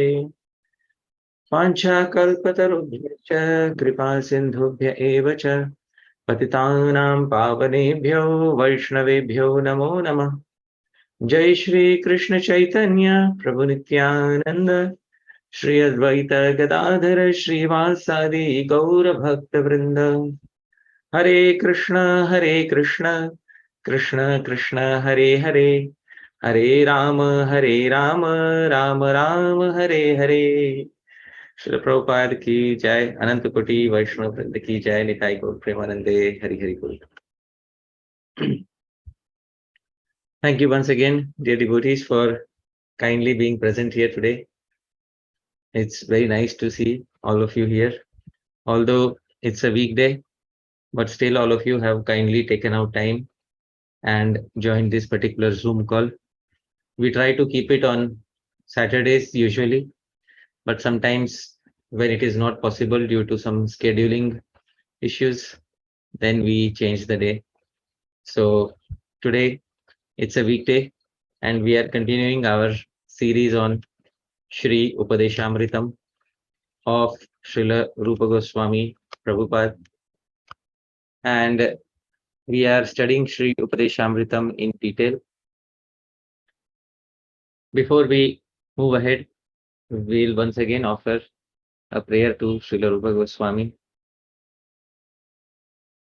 वाञ्छाकल्पतरुभ्यश्च कृपा सिन्धुभ्य एव च पतितानां पावनेभ्यो वैष्णवेभ्यो नमो नमः। जय श्री कृष्ण चैतन्य प्रभु नित्यानंद, श्री अद्वैत गदाधर श्रीवासादि गौर भक्त वृंद। हरे कृष्ण कृष्ण कृष्ण हरे हरे, हरे राम राम राम हरे हरे। श्रील प्रभुपाद की जय, अनंत कोटि वैष्णव वृंद की जय, निताई गौर प्रेमानंदे, हरि हरि बोल। Thank you once again, dear devotees, for kindly being present here today. It's very nice to see all of you here. Although it's a weekday, but still all of you have kindly taken out time and joined this particular Zoom call. We try to keep it on Saturdays usually, but sometimes when it is not possible due to some scheduling issues, then we change the day. So today it's a weekday and we are continuing our series on Śrī-Upadeśāmṛtam of Srila Rupa Goswami Prabhupada, and we are studying Śrī-Upadeśāmṛtam in detail. Before we move ahead, we'll once again offer a prayer to Srila Rupa Goswami.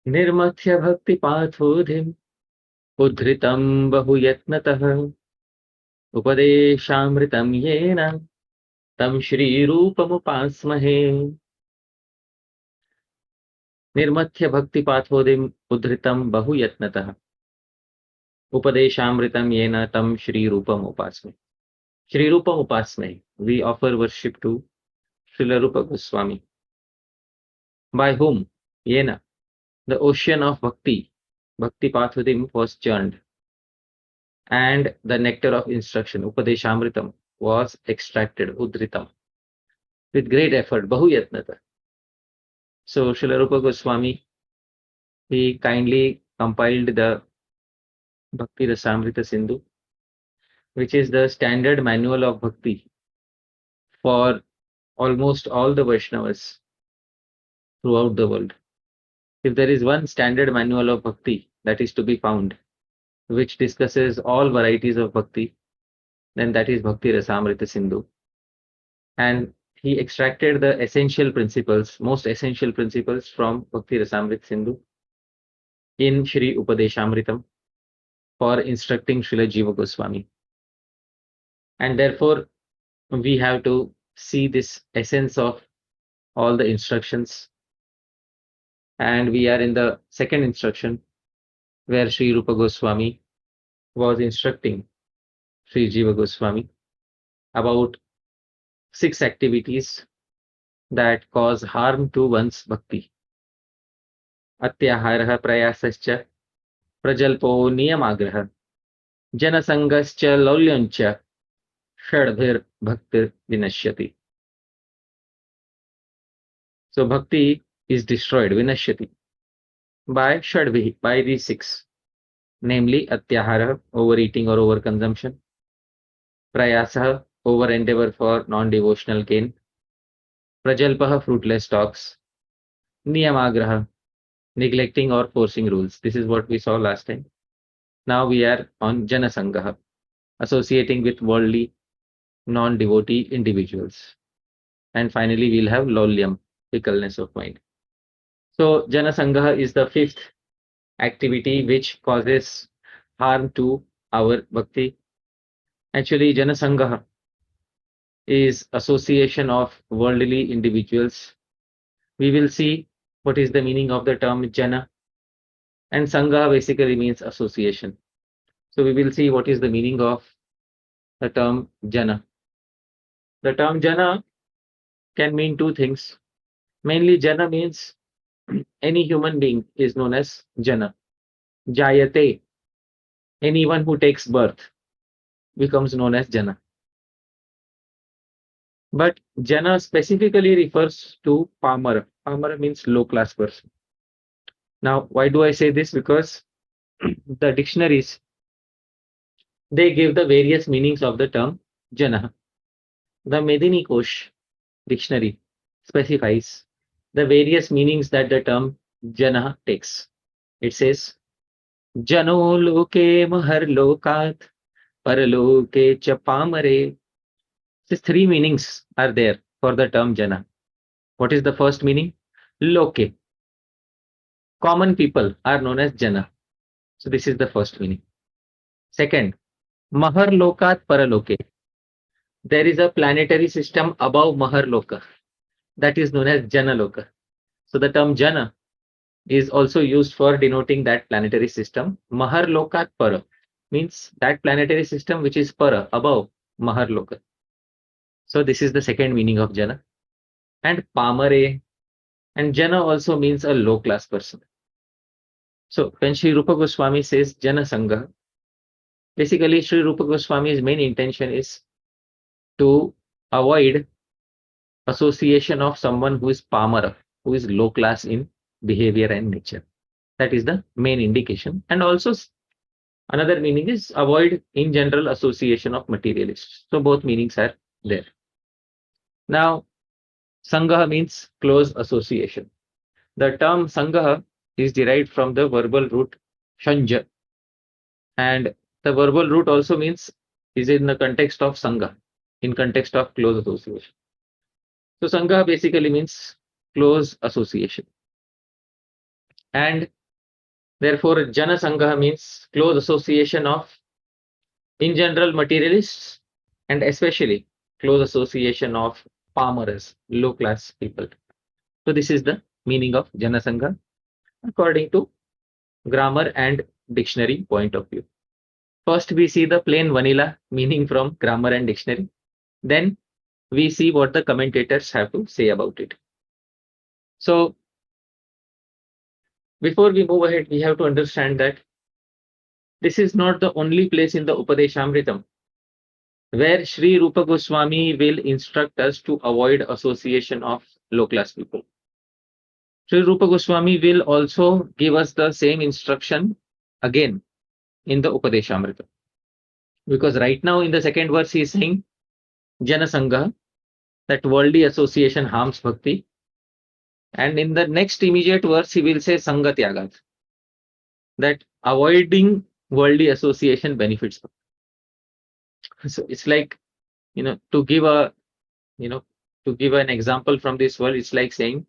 Nirmathya bhakti pathodhim uddhritam bahuyatnatah upadeshamritam yena tam Shri Rupamupasmahe. Nirmathya bhakti pathodhim uddhritam bahuyatnatah Upadeshamritam yena tam Shri Rupamupasmahe. Shri Rupamupasmahe. We offer worship to Srila Rupa Goswami, by whom yena the ocean of Bhakti Pathodhim was churned, and the nectar of instruction, Upadeshamritam, was extracted, Udritam, with great effort, Bahuyatnata. So Srila Rupa Goswami, he kindly compiled the Bhakti Rasamrita Sindhu, which is the standard manual of Bhakti for almost all the Vaishnavas throughout the world. If there is one standard manual of Bhakti that is to be found, which discusses all varieties of Bhakti, then that is Bhakti Rasamrita Sindhu. And he extracted the essential principles, most essential principles from Bhakti Rasamrita Sindhu in Śrī-Upadeśāmṛtam for instructing Srila Jiva Goswami. And therefore, we have to see this essence of all the instructions. And we are in the second instruction, where Sri Rupa Goswami was instructing Sri Jiva Goswami about 6 activities that cause harm to one's bhakti. Atyaharah prayasascha prajalpo niyamagrah janasangascha laulyancha shadbhir bhaktir vinashyati. So bhakti is destroyed, vinashyati, by shadbhi, by these 6, namely atyahara, overeating or overconsumption; prayasah, over endeavor for non-devotional gain; prajalpah, fruitless talks; niyamagraha, neglecting or forcing rules. This is what we saw last time. Now we are on jana sangah, associating with worldly non-devotee individuals. And finally we'll have laulyam, fickleness of mind. So jana sangah is the 5th activity which causes harm to our bhakti. Actually, jana sangah is association of worldly individuals. We will see what is the meaning of the term jana, and sangha basically means association. So we will see what is the meaning of the term jana. The term jana can mean 2 things. Mainly jana means any human being is known as jana. Jayate, anyone who takes birth becomes known as jana. But jana specifically refers to pamara. Pamara means low class person. Now, why do I say this? Because the dictionaries, they give the various meanings of the term jana. The Medini Kosh dictionary specifies the various meanings that the term jana takes. It says, Jano loke mahar lokat paraloke cha pamare. These three meanings are there for the term jana. What is the first meaning? Loke. Common people are known as jana. So this is the first meaning. Second, mahar lokat paraloke. There is a planetary system above mahar loka. That is known as jana loka. So the term jana is also used for denoting that planetary system. Mahar lokat para means that planetary system which is para, above mahar loka. So this is the second meaning of jana. And pamare, and jana also means a low class person. So when Sri Rupa Goswami says jana sangah, basically Sri Rupa Goswami's main intention is to avoid association of someone who is pamara, who is low class in behavior and nature. That is the main indication. And also another meaning is avoid in general association of materialists. So both meanings are there. Now, sangha means close association. The term sangha is derived from the verbal root shanja. And the verbal root also means is in the context of sangha, in context of close association. So sangha basically means close association. And therefore, jana sangha means close association of, in general, materialists, and especially close association of palmerers, low class people. So this is the meaning of jana sangha according to grammar and dictionary point of view. First, we see the plain vanilla meaning from grammar and dictionary. Then we see what the commentators have to say about it. So before we move ahead, we have to understand that this is not the only place in the Upadeshamritam where Sri Rupa Goswami will instruct us to avoid association of low class people. Sri Rupa Goswami will also give us the same instruction again in the Upadeshamritam. Because right now in the second verse he is saying Jana Sangha, that worldly association harms bhakti. And in the next immediate verse he will say Sanga Tyagat, that avoiding worldly association benefits bhakti. So it's like, to give an example from this world, it's like saying,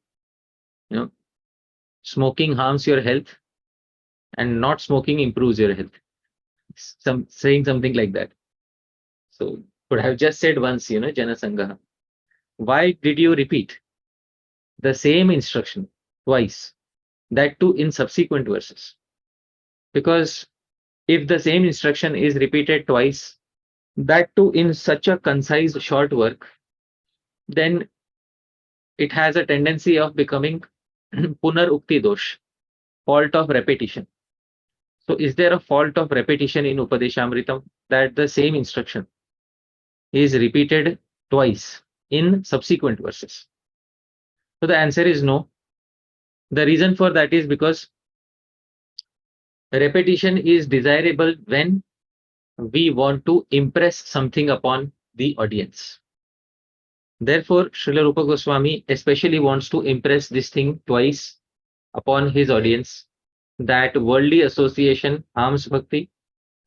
smoking harms your health and not smoking improves your health. Saying something like that. So could have just said once, Jana Sangha. Why did you repeat the same instruction twice? That too in subsequent verses. Because if the same instruction is repeated twice, that too in such a concise short work, then it has a tendency of becoming punar ukti dosh, fault of repetition. So is there a fault of repetition in Upadeshamritam that the same instruction is repeated twice in subsequent verses? So the answer is no. The reason for that is because repetition is desirable when we want to impress something upon the audience. Therefore, Srila Rupa Goswami especially wants to impress this thing twice upon his audience, that worldly association harms bhakti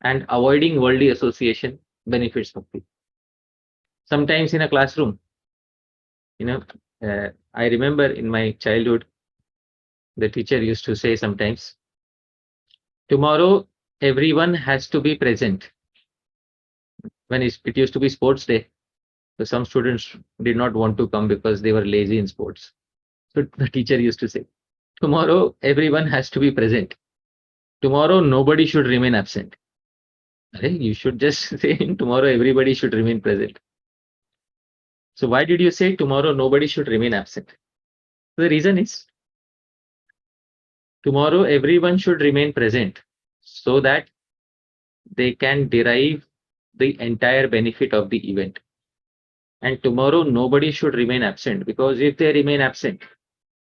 and avoiding worldly association benefits bhakti. Sometimes in a classroom, I remember in my childhood, the teacher used to say sometimes, tomorrow everyone has to be present. When it used to be sports day, so some students did not want to come because they were lazy in sports. So the teacher used to say, tomorrow everyone has to be present. Tomorrow nobody should remain absent. You should just say tomorrow everybody should remain present. So why did you say tomorrow nobody should remain absent? The reason is, tomorrow everyone should remain present so that they can derive the entire benefit of the event. And tomorrow nobody should remain absent, because if they remain absent,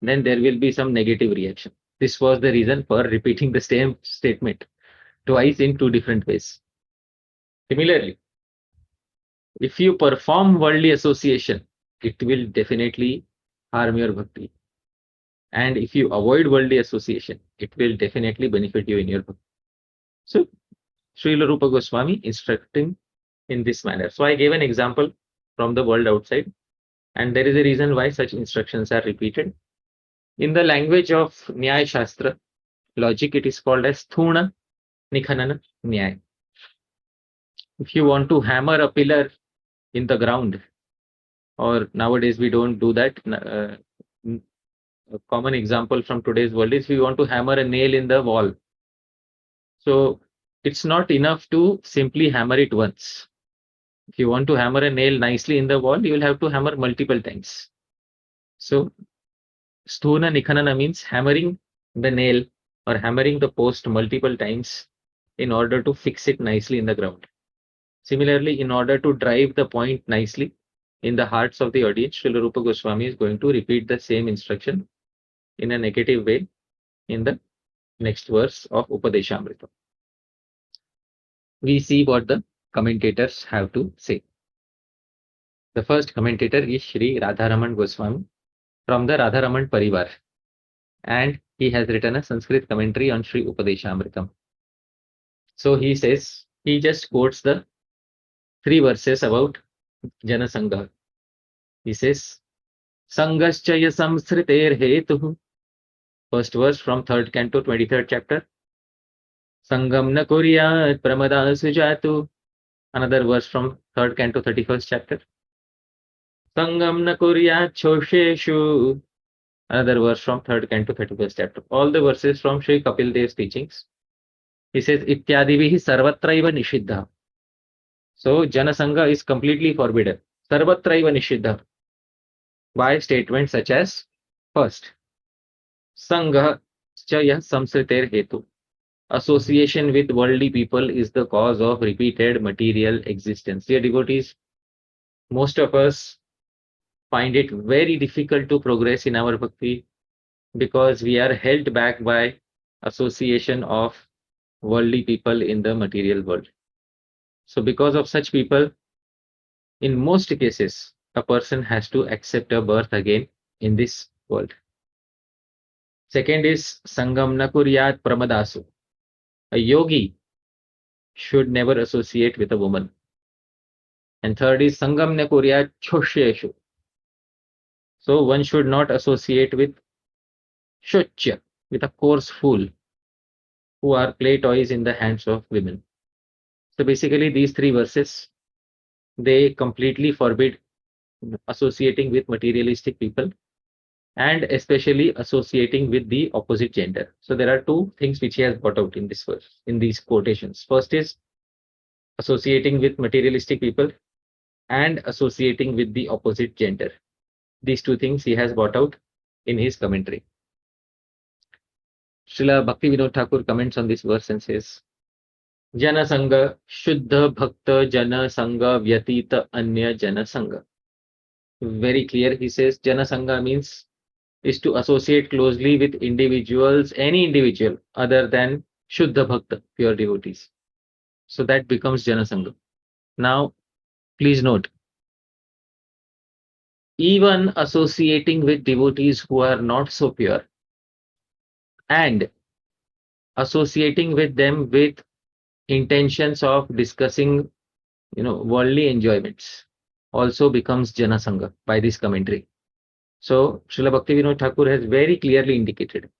then there will be some negative reaction. This was the reason for repeating the same statement twice in two different ways. Similarly, If you perform worldly association, it will definitely harm your bhakti. And if you avoid worldly association, it will definitely benefit you in your bhakti. So, Srila Rupa Goswami instructing in this manner. So, I gave an example from the world outside, and there is a reason why such instructions are repeated. In the language of Nyaya Shastra, logic, it is called as Sthuna Nikhanana Nyaya. If you want to hammer a pillar in the ground, or nowadays we don't do that. A common example from today's world is we want to hammer a nail in the wall. So it's not enough to simply hammer it once. If you want to hammer a nail nicely in the wall, you will have to hammer multiple times. So Sthuna Nikhanana means hammering the nail or hammering the post multiple times in order to fix it nicely in the ground. Similarly, in order to drive the point nicely in the hearts of the audience, Srila Rupa Goswami is going to repeat the same instruction in a negative way in the next verse of Upadeshamritam. We see what the commentators have to say. The first commentator is Sri Radharaman Goswami from the Radharaman Parivar, and he has written a Sanskrit commentary on Śrī-Upadeśāmṛtam. So he says, he just quotes the 3 verses about jana sangah. He says, Sangaschaya samsriter hetuh. First verse from 3rd canto, 23rd chapter. Sangam na kuryat pramada sujatu. Another verse from 3rd canto, 31st chapter. Sangam na kuryat chosheshu. Another verse from 3rd canto, 31st chapter. All the verses from Sri Kapil Dev's teachings. He says, Ityadivihi sarvatraiva nishiddha. So jana sangha is completely forbidden. Sarvatraiva nishiddha. By statements such as, first, sangha chaya samsriter hetu. Association with worldly people is the cause of repeated material existence. Dear devotees, most of us find it very difficult to progress in our bhakti because we are held back by association of worldly people in the material world. So because of such people, in most cases, a person has to accept a birth again in this world. Second is sangam na kuryat pramadasu. A yogi should never associate with a woman. And third is sangam na kuryat chosheshu. So one should not associate with shochya, with a coarse fool who are play toys in the hands of women. So basically these 3 verses, they completely forbid associating with materialistic people and especially associating with the opposite gender. So there are 2 things which he has brought out in this verse, in these quotations. First is associating with materialistic people and associating with the opposite gender. These 2 things he has brought out in his commentary. Srila Bhaktivinode Thakura comments on this verse and says, Jana sanga shuddha bhakta jana sanga vyatita anya jana sanga. Very clear, he says jana sanga means is to associate closely with individuals, any individual other than shuddha bhakta, pure devotees. So that becomes jana sanga. Now, please note, even associating with devotees who are not so pure and associating with them with intentions of discussing, worldly enjoyments also becomes jana sangha by this commentary. So Srila Bhaktivinode Thakura has very clearly indicated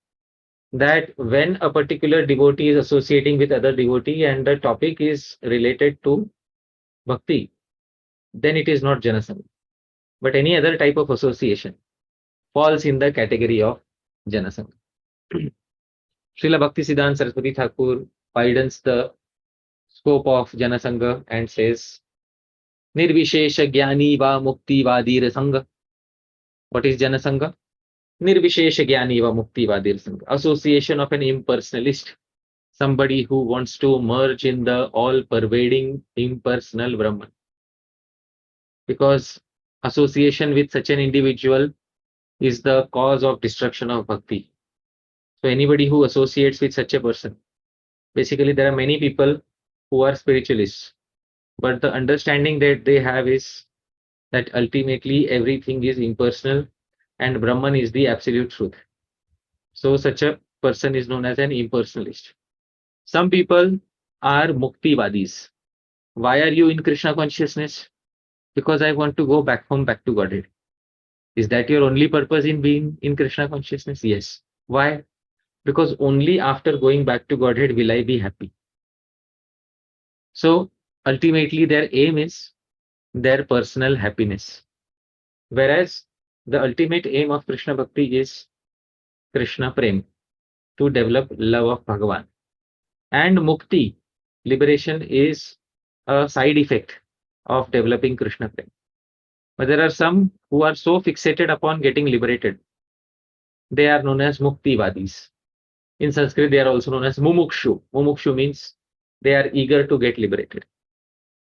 that when a particular devotee is associating with other devotee and the topic is related to bhakti, then it is not jana sangha. But any other type of association falls in the category of jana sangha. Srila Bhaktisiddhant Saraswati Thakura widens the scope of jana sangha and says, Nirvishesha Jnani va Mukti Vadir Sangha. What is jana sangha? Nirvishesha Jnani va Mukti Vadir Sangha. Association of an impersonalist, somebody who wants to merge in the all-pervading impersonal Brahman. Because association with such an individual is the cause of destruction of bhakti. So anybody who associates with such a person, basically there are many people who are spiritualists, but the understanding that they have is that ultimately everything is impersonal and Brahman is the absolute truth. So such a person is known as an impersonalist. Some people are Muktivadis. Why are you in Krishna consciousness? Because I want to go back home, back to Godhead. Is that your only purpose in being in Krishna consciousness? Yes. Why? Because only after going back to Godhead will I be happy. So ultimately their aim is their personal happiness. Whereas the ultimate aim of Krishna Bhakti is Krishna Prem, to develop love of Bhagavan. And Mukti, liberation, is a side effect of developing Krishna Prem. But there are some who are so fixated upon getting liberated. They are known as Muktivadis. In Sanskrit, they are also known as Mumukshu. Mumukshu means they are eager to get liberated.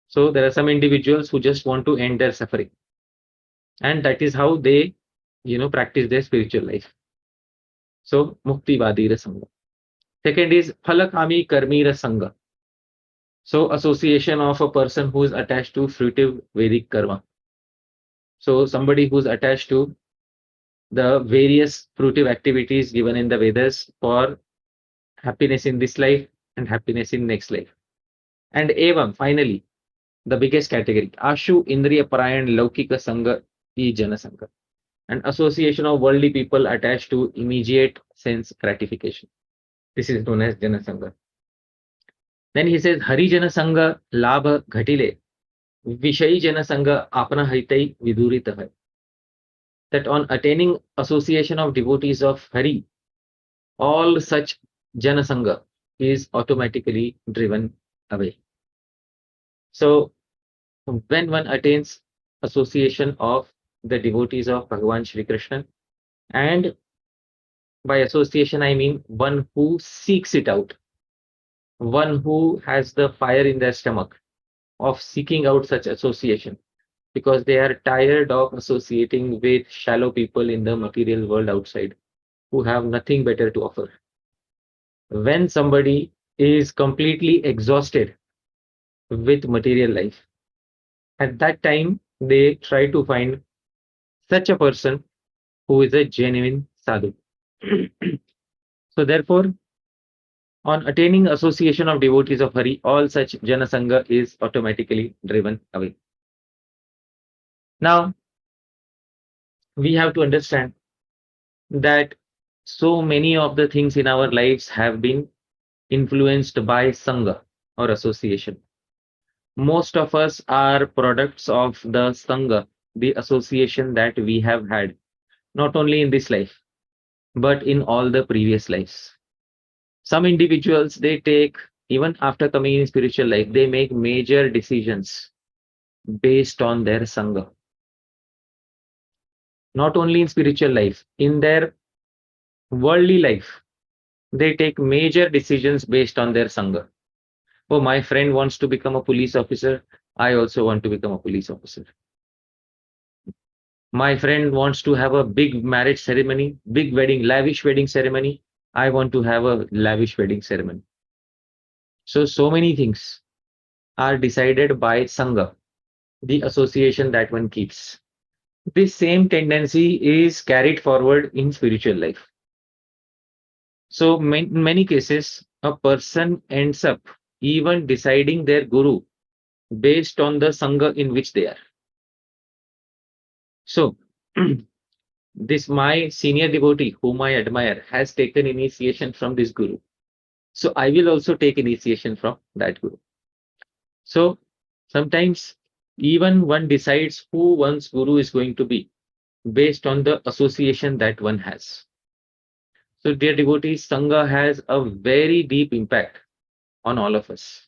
So there are some individuals who just want to end their suffering. And that is how they, practice their spiritual life. So Muktivadi Rasanga. Second is Phalakami Karmi Rasanga. So association of a person who is attached to fruitive Vedic karma. So somebody who's attached to the various fruitive activities given in the Vedas for happiness in this life and happiness in next life. And evam, finally, the biggest category, Ashu Indriya Parayan Laukika Sanga E Jana Sanga. An association of worldly people attached to immediate sense gratification. This is known as Jana Sanga. Then he says, Hari Jana Sanga Labha Ghatile Vishayi Jana Sanga Apna Haitai Vidurita Hai. That on attaining association of devotees of Hari, all such Jana Sanga is automatically driven away. So when one attains association of the devotees of Bhagavan Shri Krishna, and by association I mean one who seeks it out, one who has the fire in their stomach of seeking out such association, because they are tired of associating with shallow people in the material world outside who have nothing better to offer. When somebody is completely exhausted with material life, at that time they try to find such a person who is a genuine sadhu. So therefore, on attaining association of devotees of Hari, all such Janasanga is automatically driven away. Now, we have to understand that so many of the things in our lives have been influenced by sangha or association. Most of us are products of the sangha, the association that we have had, not only in this life, but in all the previous lives. Some individuals, they take, even after coming in spiritual life, they make major decisions based on their sangha. Not only in spiritual life, in their worldly life, they take major decisions based on their sangha. Oh, my friend wants to become a police officer, I also want to become a police officer. My friend wants to have a big marriage ceremony, big wedding, lavish wedding ceremony, I want to have a lavish wedding ceremony. So many things are decided by sangha, the association that one keeps. This same tendency is carried forward in spiritual life. So in many cases, a person ends up even deciding their guru based on the sangha in which they are. So this my senior devotee whom I admire has taken initiation from this guru. So I will also take initiation from that guru. So sometimes even one decides who one's guru is going to be based on the association that one has. So dear devotees, sangha has a very deep impact on all of us.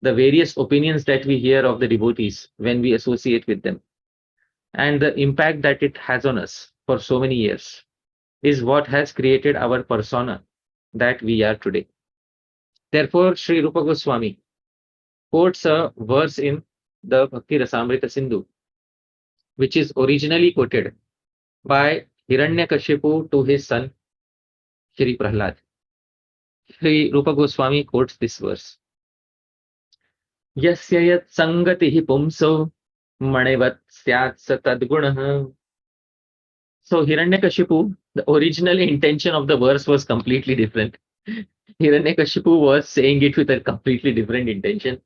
The various opinions that we hear of the devotees when we associate with them, and the impact that it has on us for so many years, is what has created our persona that we are today. Therefore, Sri Rupa Goswami quotes a verse in the Bhakti Rasamrita Sindhu, which is originally quoted by Hiranyakashipu to his son, Shri Prahlad. Sri Rupa Goswami quotes this verse. Yasya yat sangatihi pumso manevat syat sa tadgunah. So Hiranyakashipu, the original intention of the verse was completely different. Hiranyakashipu was saying it with a completely different intention.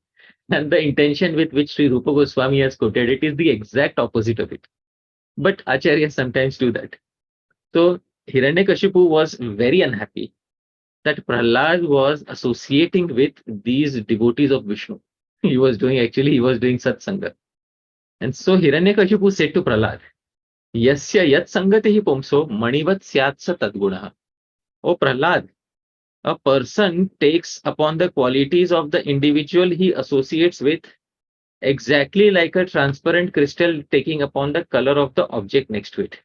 And the intention with which Sri Rupa Goswami has quoted it is the exact opposite of it. But Acharyas sometimes do that. So Hiranyakashipu was very unhappy that Prahlad was associating with these devotees of Vishnu. He was doing satsanga. And so Hiranyakashipu said to Prahlad, Yasya yat sangatihi pumso manivat syatsa tadgunaha. O Prahlad, a person takes upon the qualities of the individual he associates with exactly like a transparent crystal taking upon the color of the object next to it.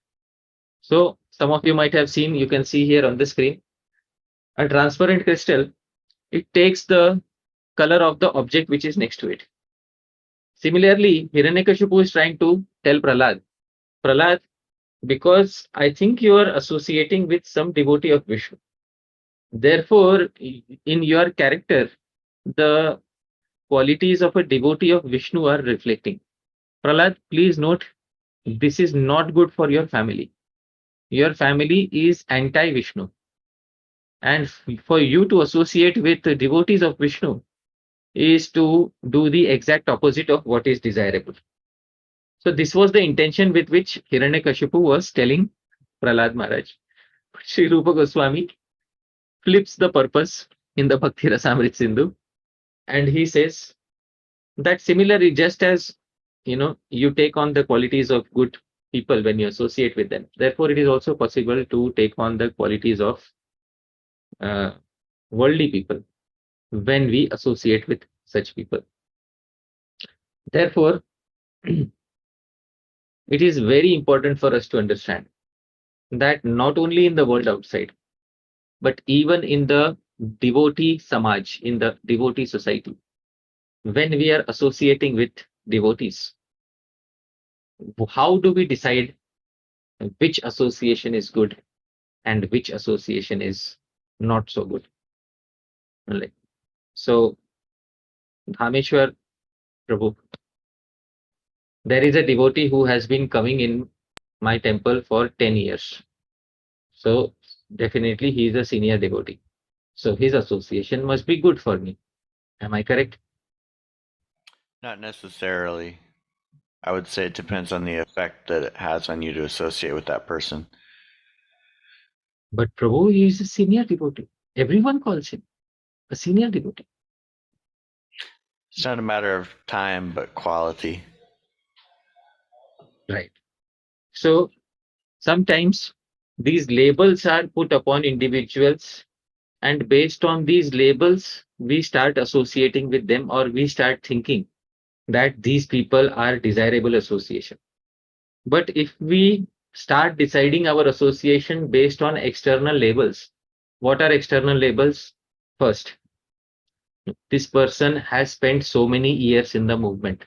So some of you might have seen, you can see here on the screen, a transparent crystal, it takes the color of the object which is next to it. Similarly, Hiranyakashipu is trying to tell Prahlad, because I think you are associating with some devotee of Vishnu. Therefore, in your character, the qualities of a devotee of Vishnu are reflecting. Prahlad, please note, this is not good for your family. Your family is anti-Vishnu. And for you to associate with the devotees of Vishnu is to do the exact opposite of what is desirable. So this was the intention with which Hiranyakashipu was telling Prahlad Maharaj. Sri Rupa Goswami flips the purpose in the Bhakti Rasamrit Sindhu, and he says that similarly, just as you take on the qualities of good people when you associate with them, therefore it is also possible to take on the qualities of uh, worldly people when we associate with such people. Therefore, it is very important for us to understand that not only in the world outside, but even in the devotee samaj, in the devotee society, when we are associating with devotees, how do we decide which association is good and which association is not so good? Like, so, Dhāmeśvara Prabhu, there is a devotee who has been coming in my temple for 10 years. So, definitely he is a senior devotee. So, his association must be good for me. Am I correct? Not necessarily. I would say it depends on the effect that it has on you to associate with that person. But Prabhu, he is a senior devotee. Everyone calls him a senior devotee. It's not a matter of time, but quality. Right. So sometimes these labels are put upon individuals, and based on these labels, we start associating with them, or we start thinking that these people are desirable association. But if we start deciding our association based on external labels, what are external labels? First, this person has spent so many years in the movement.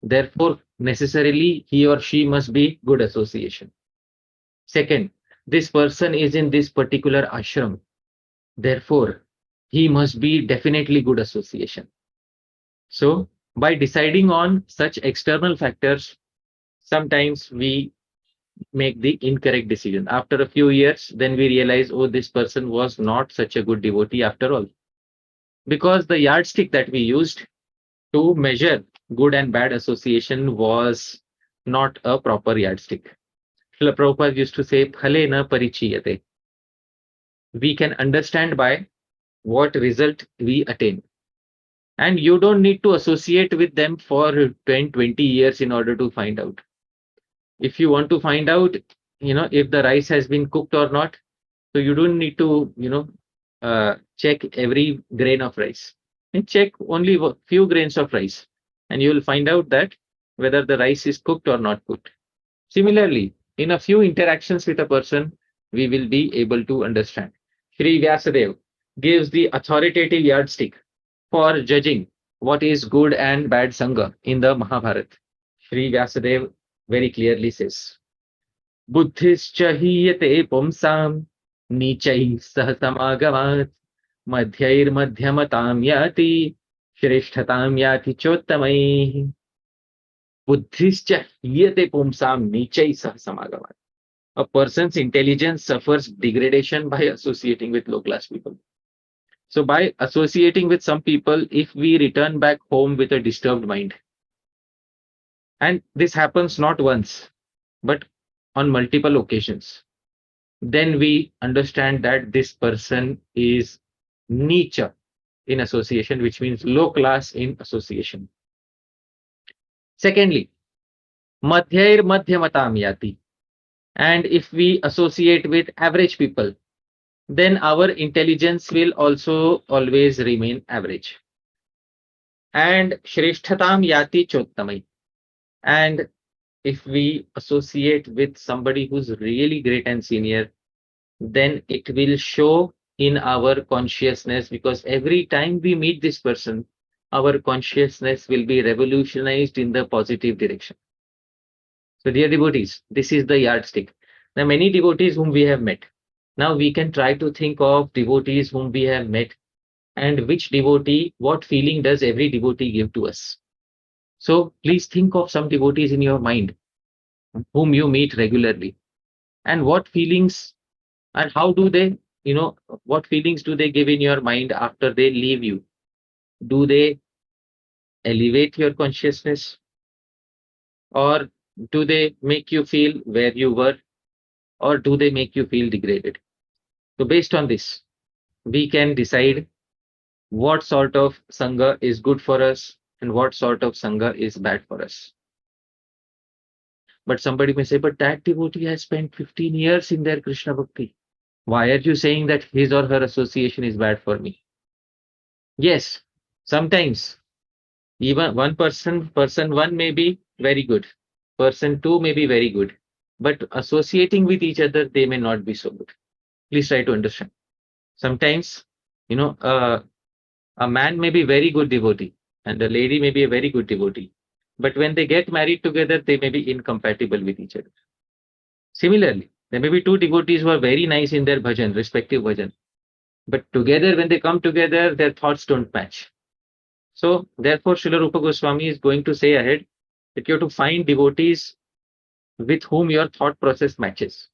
Therefore, necessarily he or she must be good association. Second, this person is in this particular ashram. Therefore, he must be definitely good association. So, by deciding on such external factors, sometimes we make the incorrect decision. After a few years, then we realize, oh, this person was not such a good devotee after all. Because the yardstick that we used to measure good and bad association was not a proper yardstick. Srila Prabhupada used to say, Phale na parichiyate. We can understand by what result we attain. And you don't need to associate with them for 10, 20 years in order to find out. If you want to find out, if the rice has been cooked or not, so you don't need to, check every grain of rice. And check only a few grains of rice, and you will find out that whether the rice is cooked or not cooked. Similarly, in a few interactions with a person, we will be able to understand. Sri Vyasadeva gives the authoritative yardstick for judging what is good and bad sangha in the Mahabharata. Sri Vyasadeva very clearly says, Buddhischa hiyate pumsam nichai sahasamagamat madhyair madhyamatam yati Shreshtatam yati chottamai buddhischa hiyate pumsam nichai sah samagamat. A person's intelligence suffers degradation by associating with low class people. So by associating with some people, if we return back home with a disturbed mind, and this happens not once, but on multiple occasions, then we understand that this person is nicha in association, which means low class in association. Secondly, madhyair madhyamatam yati. And if we associate with average people, then our intelligence will also always remain average. And shreshtatam yati chottamai. And if we associate with somebody who's really great and senior, then it will show in our consciousness, because every time we meet this person, our consciousness will be revolutionized in the positive direction. So dear devotees, this is the yardstick. Now many devotees whom we have met. Now we can try to think of devotees whom we have met, and which devotee, what feeling does every devotee give to us. So please think of some devotees in your mind whom you meet regularly, and what feelings and how do they, what feelings do they give in your mind after they leave you? Do they elevate your consciousness, or do they make you feel where you were, or do they make you feel degraded? So based on this, we can decide what sort of sangha is good for us and what sort of sangha is bad for us. But somebody may say, but that devotee has spent 15 years in their Krishna Bhakti. Why are you saying that his or her association is bad for me? Yes, sometimes even person one may be very good, person two may be very good, but associating with each other, they may not be so good. Please try to understand. Sometimes, a man may be very good devotee and a lady may be a very good devotee, but when they get married together, they may be incompatible with each other. Similarly, there may be two devotees who are very nice in their bhajan, respective bhajan, but together, when they come together, their thoughts don't match. So therefore, Srila Rupa Goswami is going to say ahead that you have to find devotees with whom your thought process matches,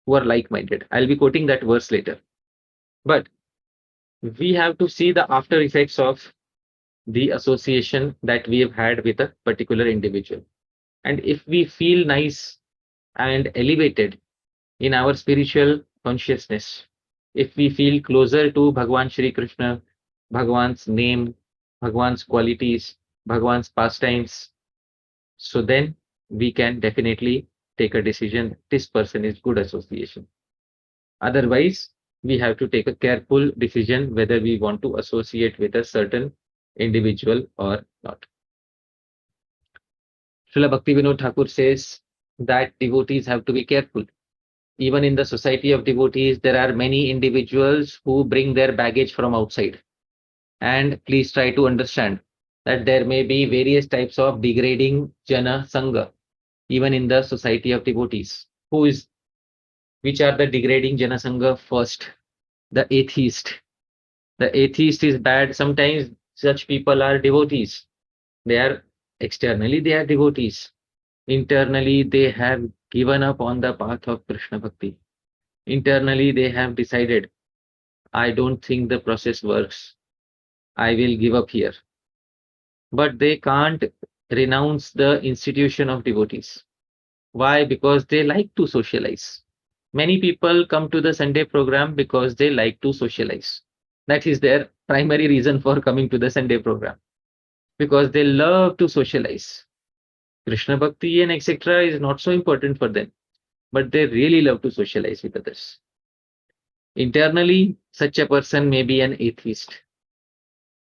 who are like-minded. I'll be quoting that verse later. But we have to see the after effects of the association that we have had with a particular individual. And if we feel nice and elevated in our spiritual consciousness, if we feel closer to Bhagwan Shri Krishna, Bhagwan's name, Bhagwan's qualities, Bhagwan's pastimes, so then we can definitely take a decision this person is good association. Otherwise, we have to take a careful decision whether we want to associate with a certain individual or not. Srila Bhaktivinode Thakura says that devotees have to be careful. Even in the society of devotees, there are many individuals who bring their baggage from outside. And please try to understand that there may be various types of degrading jana, sangah, even in the society of devotees. Which are the degrading jana, sangah? First, the atheist. The atheist is bad. Sometimes such people are devotees. Externally they are devotees. Internally, they have given up on the path of Krishna Bhakti. Internally, they have decided, I don't think the process works. I will give up here. But they can't renounce the institution of devotees. Why? Because they like to socialize. Many people come to the Sunday program because they like to socialize. That is their primary reason for coming to the Sunday program, because they love to socialize. Krishna Bhakti and etc. is not so important for them, but they really love to socialize with others. Internally, such a person may be an atheist.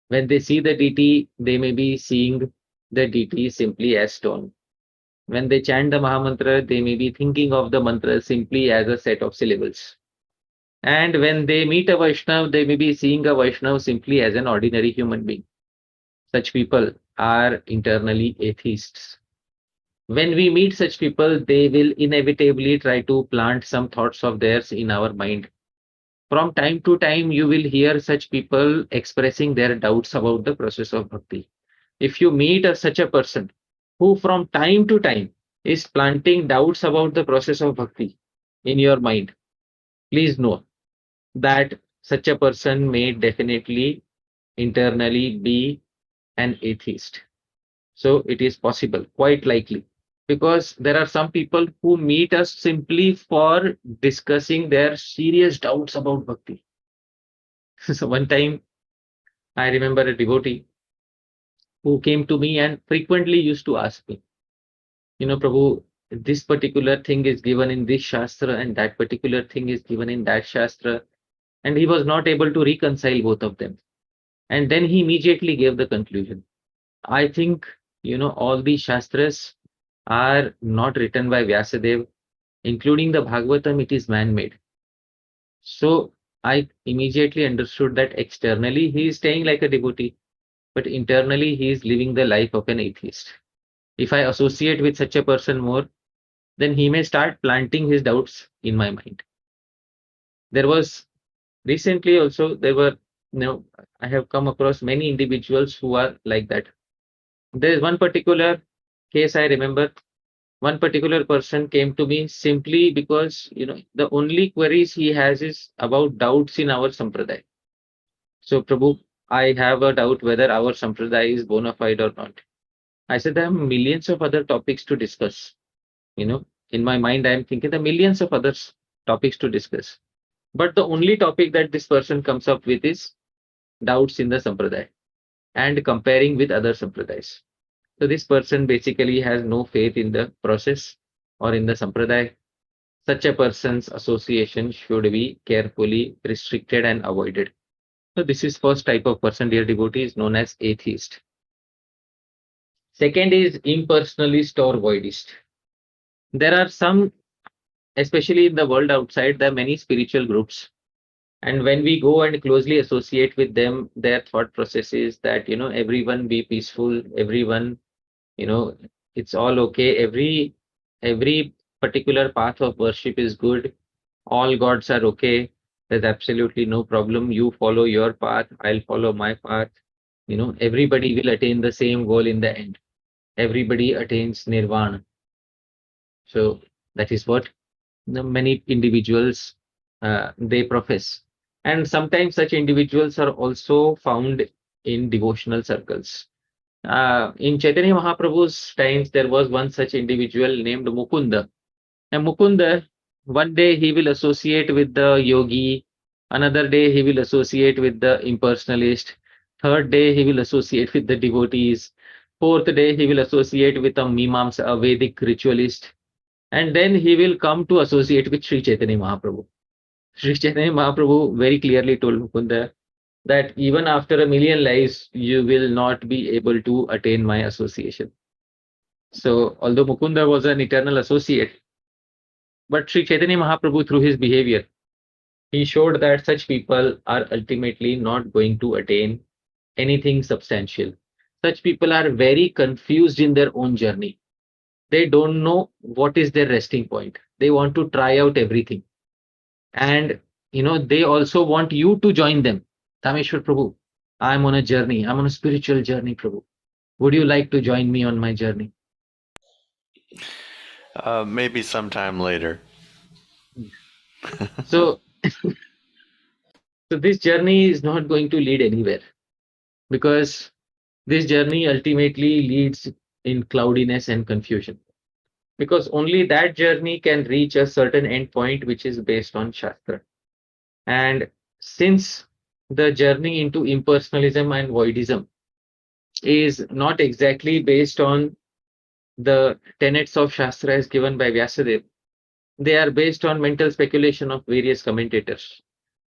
When they see the deity, they may be seeing the deity simply as stone. When they chant the Mahamantra, they may be thinking of the mantra simply as a set of syllables. And when they meet a Vaishnav, they may be seeing a Vaishnav simply as an ordinary human being. Such people are internally atheists. When we meet such people, they will inevitably try to plant some thoughts of theirs in our mind. from time to time you will hear such people expressing their doubts about the process of bhakti. If you meet such a person who from time to time is planting doubts about the process of bhakti in your mind, please know that such a person may definitely internally be an atheist. So it is possible, quite likely, because there are some people who meet us simply for discussing their serious doubts about bhakti. So one time I remember a devotee who came to me and frequently used to ask me, Prabhu, this particular thing is given in this Shastra and that particular thing is given in that Shastra. And he was not able to reconcile both of them. And then he immediately gave the conclusion. I think, all the Shastras are not written by Vyasadeva, including the Bhagavatam, it is man-made. So I immediately understood that externally he is staying like a devotee, but internally he is living the life of an atheist. If I associate with such a person more, then he may start planting his doubts in my mind. There was recently also, I have come across many individuals who are like that. There is one particular case I remember. One particular person came to me simply because, the only queries he has is about doubts in our sampradaya. So, Prabhu, I have a doubt whether our sampradaya is bona fide or not. I said, there are millions of other topics to discuss. In my mind, I am thinking the millions of other topics to discuss. But the only topic that this person comes up with is doubts in the sampradaya and comparing with other sampradayas. So this person basically has no faith in the process or in the sampradaya. Such a person's association should be carefully restricted and avoided. So this is first type of person, dear devotee, is known as atheist. Second is impersonalist or voidist. There are some, especially in the world outside, there are many spiritual groups. And when we go and closely associate with them, their thought process is that, everyone be peaceful, everyone, it's all okay. Every particular path of worship is good. All gods are okay. There's absolutely no problem. You follow your path, I'll follow my path. Everybody will attain the same goal in the end. Everybody attains nirvana. So that is what many individuals they profess. And sometimes such individuals are also found in devotional circles. In Chaitanya Mahaprabhu's times, there was one such individual named Mukunda. And Mukunda, one day he will associate with the yogi, another day he will associate with the impersonalist, third day he will associate with the devotees, fourth day he will associate with a Mimamsa, a Vedic ritualist, and then he will come to associate with Sri Chaitanya Mahaprabhu. Sri Chaitanya Mahaprabhu very clearly told Mukunda that even after a million lives, you will not be able to attain my association. So, although Mukunda was an eternal associate, but Sri Chaitanya Mahaprabhu, through his behavior, he showed that such people are ultimately not going to attain anything substantial. Such people are very confused in their own journey. They don't know what is their resting point. They want to try out everything. And, they also want you to join them. Dāmeśvara Prabhu, I'm on a journey. I'm on a spiritual journey, Prabhu. Would you like to join me on my journey? Maybe sometime later. So, so this journey is not going to lead anywhere, because this journey ultimately leads in cloudiness and confusion. Because only that journey can reach a certain endpoint which is based on Shastra. And since the journey into impersonalism and voidism is not exactly based on the tenets of Shastra as given by Vyasadeva, they are based on mental speculation of various commentators.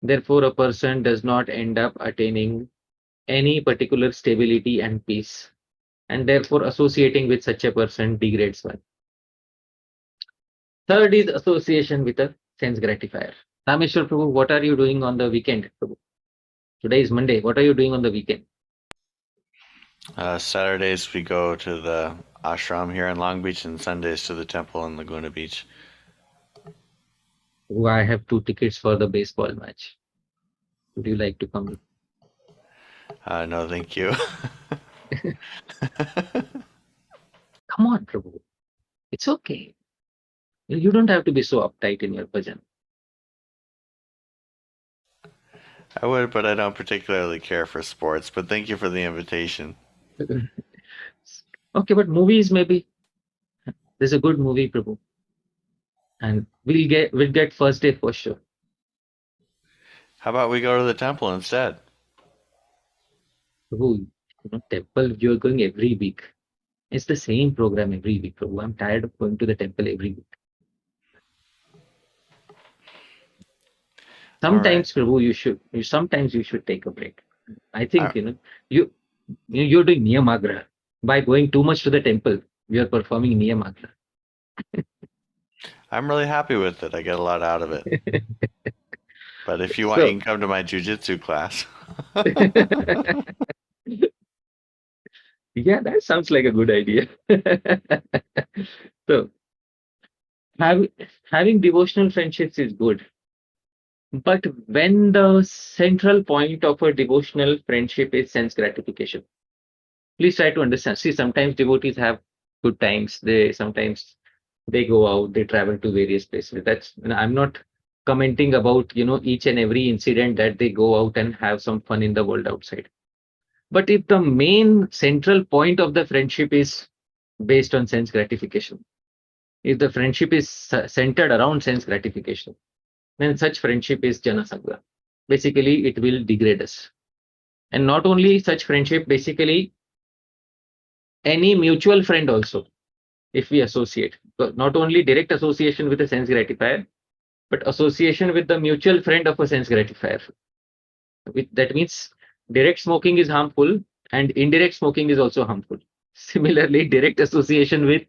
Therefore, a person does not end up attaining any particular stability and peace, and therefore associating with such a person degrades one. Third is association with a sense gratifier. Dāmeśvara Prabhu, what are you doing on the weekend, Prabhu? Today is Monday. What are you doing on the weekend? Saturdays we go to the ashram here in Long Beach, and Sundays to the temple in Laguna Beach. Oh, I have 2 tickets for the baseball match. Would you like to come? No, thank you. Come on, Prabhu. It's okay. You don't have to be so uptight in your bhajan. I would, but I don't particularly care for sports. But thank you for the invitation. Okay, but movies maybe. There's a good movie, Prabhu, and we'll get first day for sure. How about we go to the temple instead? Prabhu, temple you're going every week. It's the same program every week, Prabhu. I'm tired of going to the temple every week. Sometimes, right. Prabhu, sometimes you should take a break. I think you're doing niyamagra. By going too much to the temple, you're performing niyamagra. I'm really happy with it. I get a lot out of it. But if you want, So, you can come to my jujitsu class. yeah, that sounds like a good idea. So, having devotional friendships is good. But when the central point of a devotional friendship is sense gratification, please try to understand. See, sometimes devotees have good times. Sometimes they go out, they travel to various places. I'm not commenting about each and every incident that they go out and have some fun in the world outside. But if the main central point of the friendship is based on sense gratification, if the friendship is centered around sense gratification, then such friendship is jana sangha. Basically, it will degrade us. And not only such friendship, basically any mutual friend also, if we associate, but not only direct association with a sense gratifier, but association with the mutual friend of a sense gratifier. That means direct smoking is harmful and indirect smoking is also harmful. Similarly, direct association with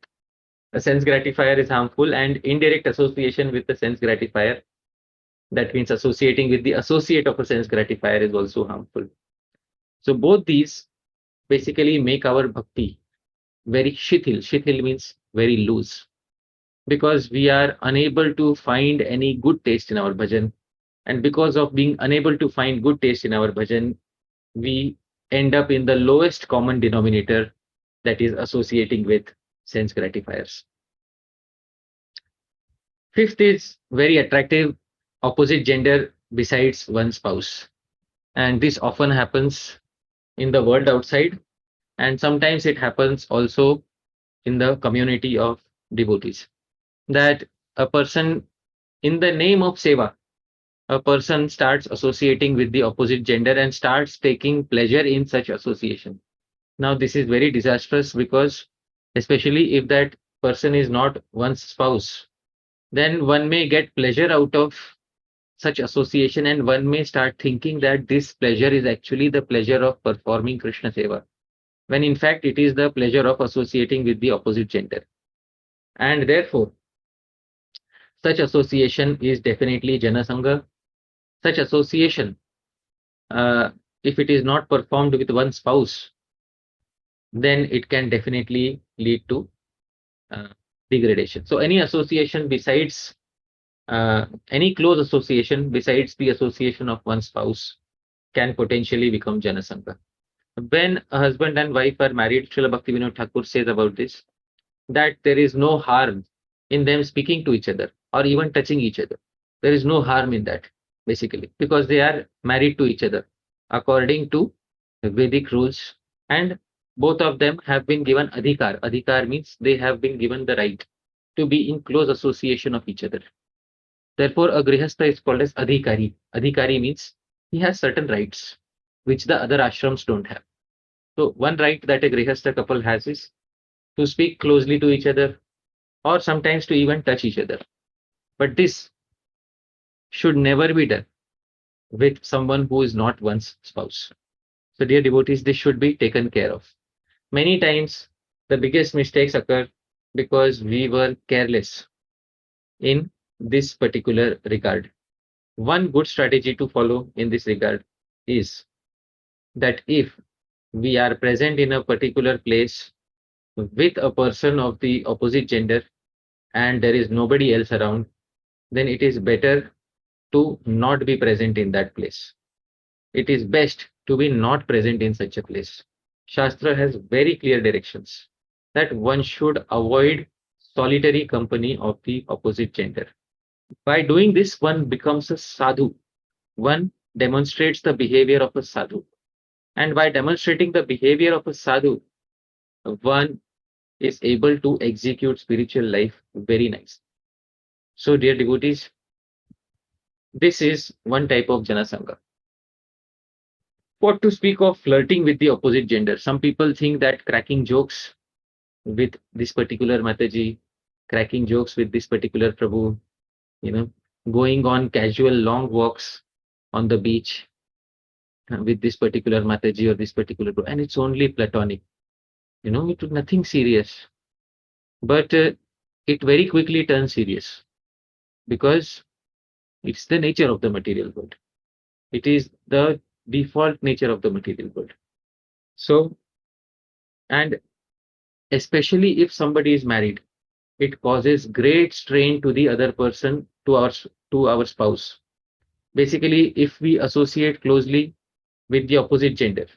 a sense gratifier is harmful and indirect association with the sense gratifier, that means associating with the associate of a sense gratifier, is also harmful. So both these basically make our bhakti very shithil. Shithil means very loose, because we are unable to find any good taste in our bhajan. And because of being unable to find good taste in our bhajan, we end up in the lowest common denominator, that is associating with sense gratifiers. Fifth is very attractive opposite gender besides one spouse. And this often happens in the world outside, and sometimes it happens also in the community of devotees. That a person, in the name of seva, a person starts associating with the opposite gender and starts taking pleasure in such association. Now, this is very disastrous, because especially if that person is not one's spouse, then one may get pleasure out of such association, and one may start thinking that this pleasure is actually the pleasure of performing Krishna seva, when in fact it is the pleasure of associating with the opposite gender. And therefore, such association is definitely jana sangha. Such association, if it is not performed with one spouse, then it can definitely lead to uh, degradation. So any association besides any close association besides the association of one spouse can potentially become jana sangha. When a husband and wife are married, Srila Bhaktivinode Thakura says about this, that there is no harm in them speaking to each other or even touching each other. There is no harm in that, basically, because they are married to each other according to Vedic rules, and both of them have been given adhikar. Adhikar means they have been given the right to be in close association of each other. Therefore, a grihastha is called as adhikari. Adhikari means he has certain rights which the other ashrams don't have. So, one right that a grihastha couple has is to speak closely to each other, or sometimes to even touch each other. But this should never be done with someone who is not one's spouse. So, dear devotees, this should be taken care of. Many times, the biggest mistakes occur because we were careless in this particular regard. One good strategy to follow in this regard is that if we are present in a particular place with a person of the opposite gender and there is nobody else around, then it is better to not be present in that place. it is best to be not present in such a place. Shastra has very clear directions that one should avoid solitary company of the opposite gender. By doing this, one becomes a sadhu. One demonstrates the behavior of a sadhu. And by demonstrating the behavior of a sadhu, one is able to execute spiritual life very nice. So, dear devotees, this is one type of jana sangha. What to speak of flirting with the opposite gender? Some people think that cracking jokes with this particular Mataji, cracking jokes with this particular Prabhu, going on casual long walks on the beach with this particular Mataji or this particular Prabhu, and it's only platonic. It nothing serious. But it very quickly turns serious because it's the nature of the material world. It is the default nature of the material world. So, and especially if somebody is married, it causes great strain to the other person, to our spouse. Basically, if we associate closely with the opposite gender,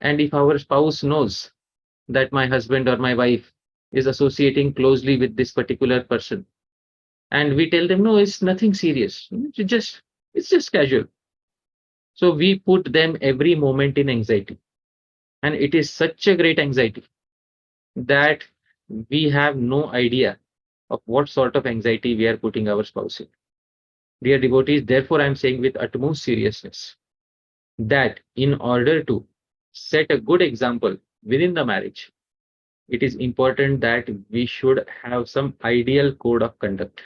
and if our spouse knows that my husband or my wife is associating closely with this particular person, and we tell them, no, it's nothing serious, it's just casual. So we put them every moment in anxiety, and it is such a great anxiety that we have no idea of what sort of anxiety we are putting our spouse in. Dear devotees, therefore I am saying with utmost seriousness that in order to set a good example within the marriage, it is important that we should have some ideal code of conduct.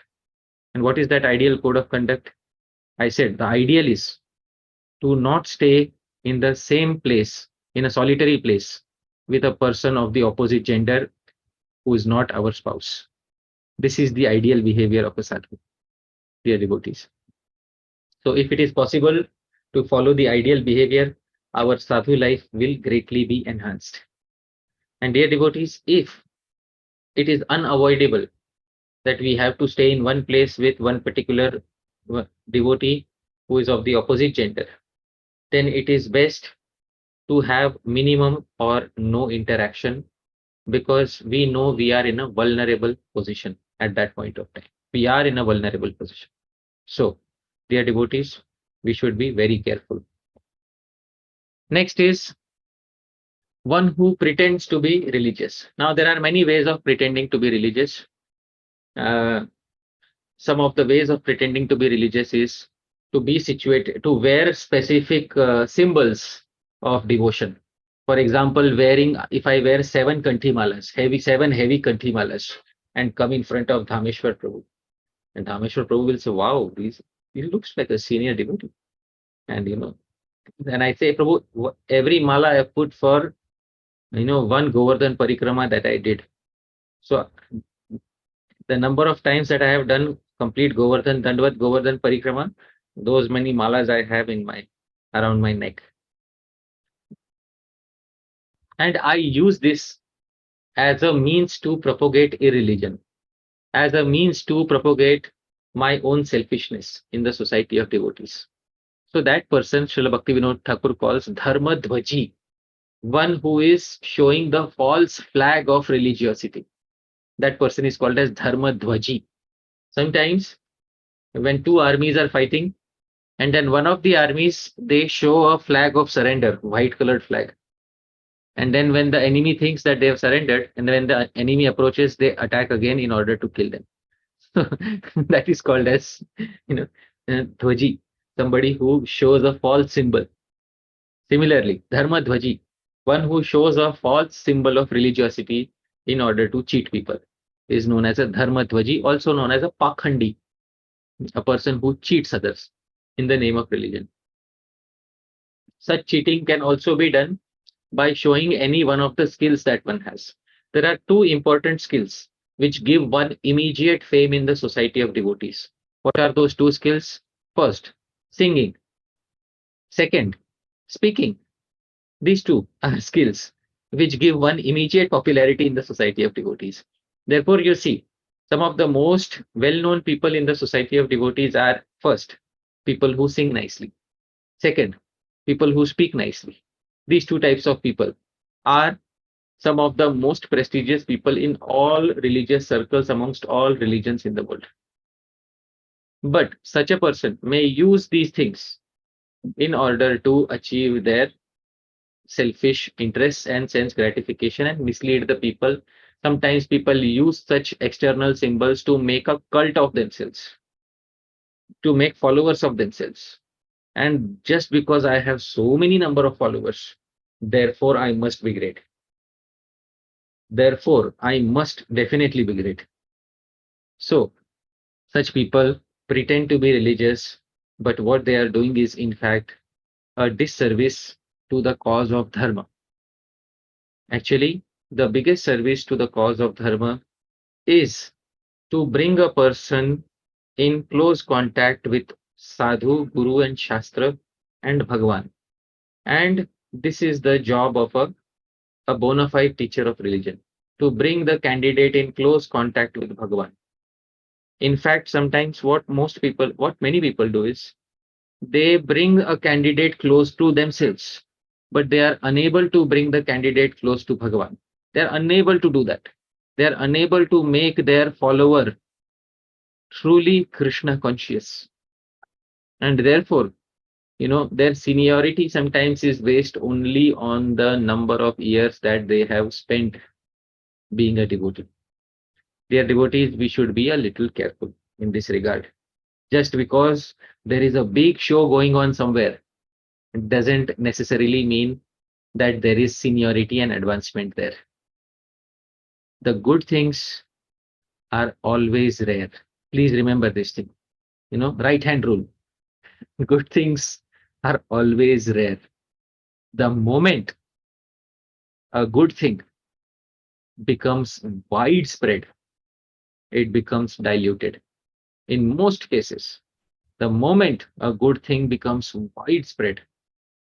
And what is that ideal code of conduct? I said the ideal is to not stay in the same place, in a solitary place, with a person of the opposite gender who is not our spouse. This is the ideal behavior of a sadhu, dear devotees. So if it is possible to follow the ideal behavior, our sadhu life will greatly be enhanced. And dear devotees, if it is unavoidable that we have to stay in one place with one particular devotee who is of the opposite gender, then it is best to have minimum or no interaction, because we know we are in a vulnerable position at that point of time. We are in a vulnerable position. So, dear devotees, we should be very careful. Next is one who pretends to be religious. Now, there are many ways of pretending to be religious. Some of the ways of pretending to be religious is to be situated, to wear specific symbols of devotion. For example, if I wear seven heavy kanthi malas, and come in front of Dhāmeśvara Prabhu, and Dhāmeśvara Prabhu will say, wow, he looks like a senior devotee. And then I say, Prabhu, every mala I put for one Govardhan Parikrama that I did. So the number of times that I have done complete Govardhan Dandvat Govardhan Parikrama, those many malas I have around my neck. And I use this as a means to propagate irreligion, as a means to propagate my own selfishness in the society of devotees. So that person, Srila Bhaktivinode Thakura calls Dharma Dhvaji, one who is showing the false flag of religiosity. That person is called as Dharma Dhvaji. Sometimes when two armies are fighting, and then one of the armies, they show a flag of surrender, white colored flag. And then when the enemy thinks that they have surrendered, and when the enemy approaches, they attack again in order to kill them. So that is called as, Dhvaji, somebody who shows a false symbol. Similarly, Dharma Dhvaji, one who shows a false symbol of religiosity in order to cheat people, is known as a Dharma Dhvaji, also known as a pa-khandi, a person who cheats others in the name of religion. Such cheating can also be done by showing any one of the skills that one has. There are two important skills which give one immediate fame in the society of devotees. What are those two skills? First, singing. Second, speaking. These two are skills which give one immediate popularity in the society of devotees. Therefore, you see, some of the most well-known people in the society of devotees are, first, people who sing nicely. Second, people who speak nicely. These two types of people are some of the most prestigious people in all religious circles amongst all religions in the world. But such a person may use these things in order to achieve their selfish interests and sense gratification and mislead the people. Sometimes people use such external symbols to make a cult of themselves, to make followers of themselves. And just because I have so many number of followers, therefore I must be great. Therefore, I must definitely be great. So, such people pretend to be religious, but what they are doing is, in fact, a disservice to the cause of dharma. Actually, the biggest service to the cause of dharma is to bring a person in close contact with sadhu, guru, and shastra and Bhagavan. And this is the job of a bona fide teacher of religion, to bring the candidate in close contact with Bhagavan. In fact, sometimes what many people do is they bring a candidate close to themselves, but they are unable to bring the candidate close to Bhagavan. They are unable to do that. They are unable to make their follower truly Krishna conscious. And therefore, their seniority sometimes is based only on the number of years that they have spent being a devotee. Dear devotees, we should be a little careful in this regard. Just because there is a big show going on somewhere, it doesn't necessarily mean that there is seniority and advancement there. The good things are always rare. Please remember this thing. Right hand rule. Good things are always rare. The moment a good thing becomes widespread, it becomes diluted. In most cases, the moment a good thing becomes widespread,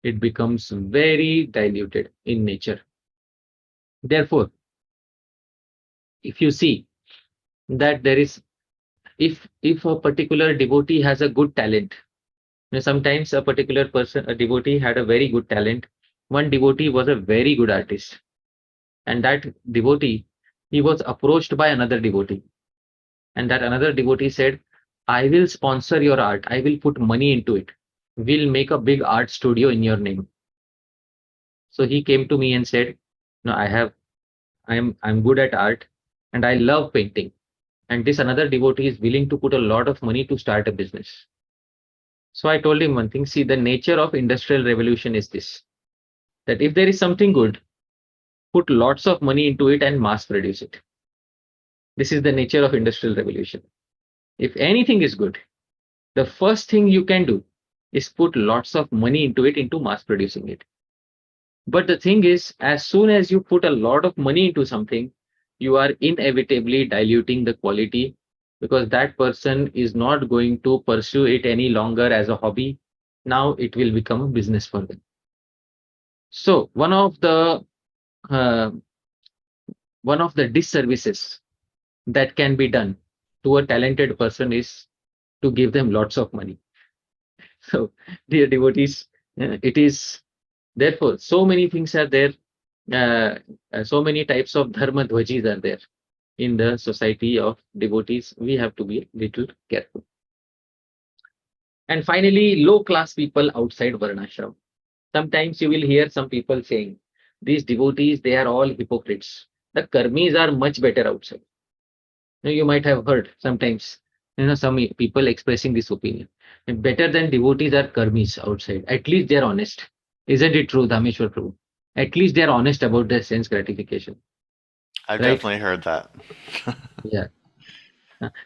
it becomes very diluted in nature. Therefore, if you see that there is, if a particular devotee has a good talent, sometimes a particular person, a devotee had a very good talent. One devotee was a very good artist, and that devotee, he was approached by another devotee, and that another devotee said, I will sponsor your art, I will put money into it, we'll make a big art studio in your name. So he came to me and said, no, I'm good at art and I love painting, and this another devotee is willing to put a lot of money to start a business. So I told him one thing, see, the nature of industrial revolution is this, that if there is something good, put lots of money into it and mass produce it. This is the nature of industrial revolution. If anything is good, the first thing you can do is put lots of money into it, into mass producing it. But the thing is, as soon as you put a lot of money into something, you are inevitably diluting the quality, because that person is not going to pursue it any longer as a hobby. Now it will become a business for them. So one of the disservices that can be done to a talented person is to give them lots of money. So, dear devotees, it is therefore so many things are there, so many types of dharma dhwajis are there in the society of devotees. We have to be a little careful. And finally, low class people outside varnashram. Sometimes you will hear some people saying, these devotees, they are all hypocrites. The karmis are much better outside. You might have heard sometimes, some people expressing this opinion. Better than devotees are karmis outside. At least they are honest. Isn't it true, Dhāmeśvara Prabhu? At least they are honest about their sense gratification. I've Right? definitely heard that. Yeah.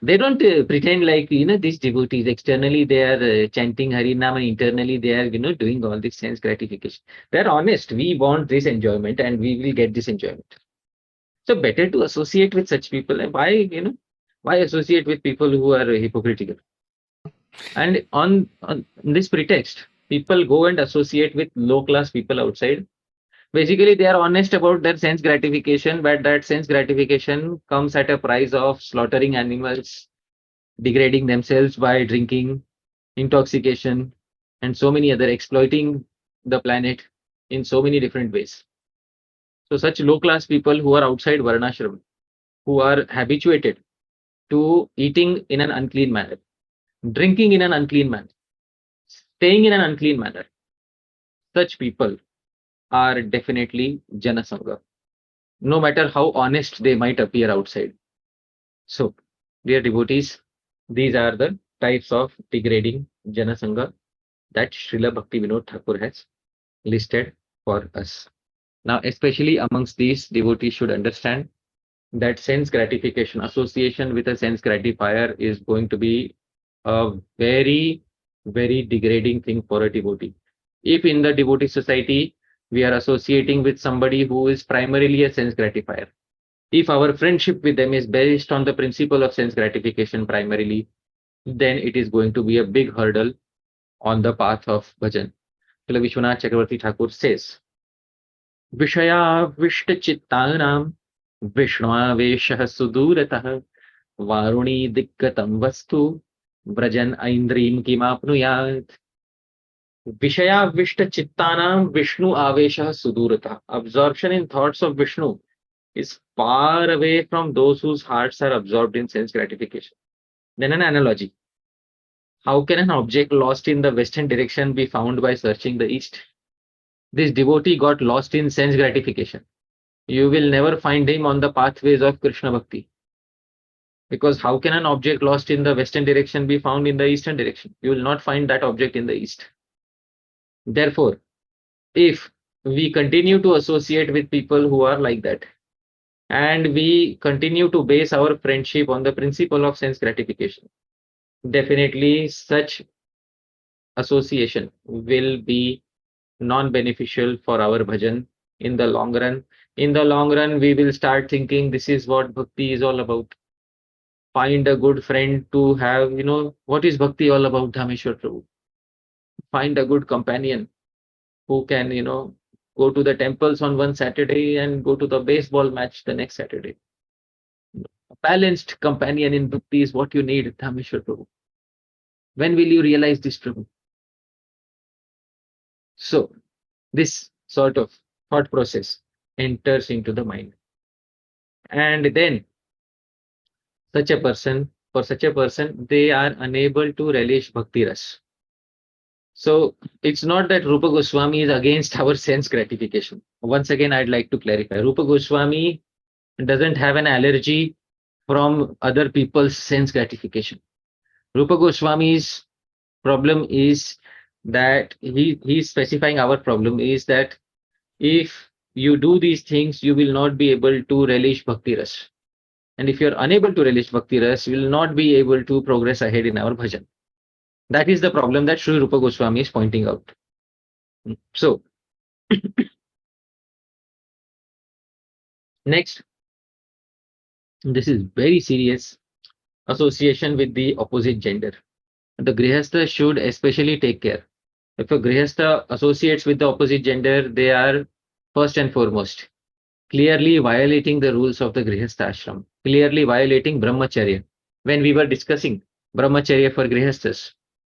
They don't pretend like, these devotees, externally they are chanting Harinam and internally they are, doing all this sense gratification. They're honest. We want this enjoyment and we will get this enjoyment. So better to associate with such people. And why associate with people who are hypocritical? And on this pretext, people go and associate with low class people outside. Basically, they are honest about their sense gratification, but that sense gratification comes at a price of slaughtering animals, degrading themselves by drinking, intoxication, and so many other, exploiting the planet in so many different ways. So such low class people who are outside Varnashram, who are habituated to eating in an unclean manner, drinking in an unclean manner, staying in an unclean manner, such people are definitely jana sangha, no matter how honest they might appear outside. So, dear devotees, these are the types of degrading jana sangha that Srila Bhaktivinode Thakur has listed for us. Now, especially amongst these, devotees should understand that sense gratification, association with a sense gratifier, is going to be a very, very degrading thing for a devotee. If in the devotee society we are associating with somebody who is primarily a sense gratifier, if our friendship with them is based on the principle of sense gratification primarily, then it is going to be a big hurdle on the path of bhajan. Srila Vishwanath Chakravarti Thakur says, Vishaya-vishta-chittanam Vishnuaveshah suduratah Varuni dikkatam vastu Vrajan aindrim kimapnuyat. Vishaya-vishta-chittanam Vishnu aveshah suduratah. Absorption in thoughts of Vishnu is far away from those whose hearts are absorbed in sense gratification. Then an analogy. How can an object lost in the western direction be found by searching the east? This devotee got lost in sense gratification. You will never find him on the pathways of Krishna Bhakti. Because how can an object lost in the western direction be found in the eastern direction? You will not find that object in the east. Therefore, if we continue to associate with people who are like that, and we continue to base our friendship on the principle of sense gratification, definitely such association will be non-beneficial for our bhajan in the long run. In the long run, we will start thinking this is what bhakti is all about. Find a good friend to have, what is bhakti all about, Dhāmeśvara? Find a good companion who can, go to the temples on one Saturday and go to the baseball match the next Saturday. A balanced companion in bhakti is what you need, Dhāmeśvara. When will you realize this, Prabhu? So, this sort of thought process enters into the mind. And then, for such a person, they are unable to relish bhakti ras. So, it's not that Rupa Goswami is against our sense gratification. Once again, I'd like to clarify. Rupa Goswami doesn't have an allergy from other people's sense gratification. Rupa Goswami's problem is that he's specifying our problem is that if you do these things, you will not be able to relish bhakti ras. And if you're unable to relish bhakti ras, you will not be able to progress ahead in our bhajan. That is the problem that Sri Rupa Goswami is pointing out. So, next, this is very serious association with the opposite gender. The grihastha should especially take care. If a grihastha associates with the opposite gender, they are first and foremost clearly violating the rules of the grihastha ashram, clearly violating brahmacharya. When we were discussing brahmacharya for grihasthas,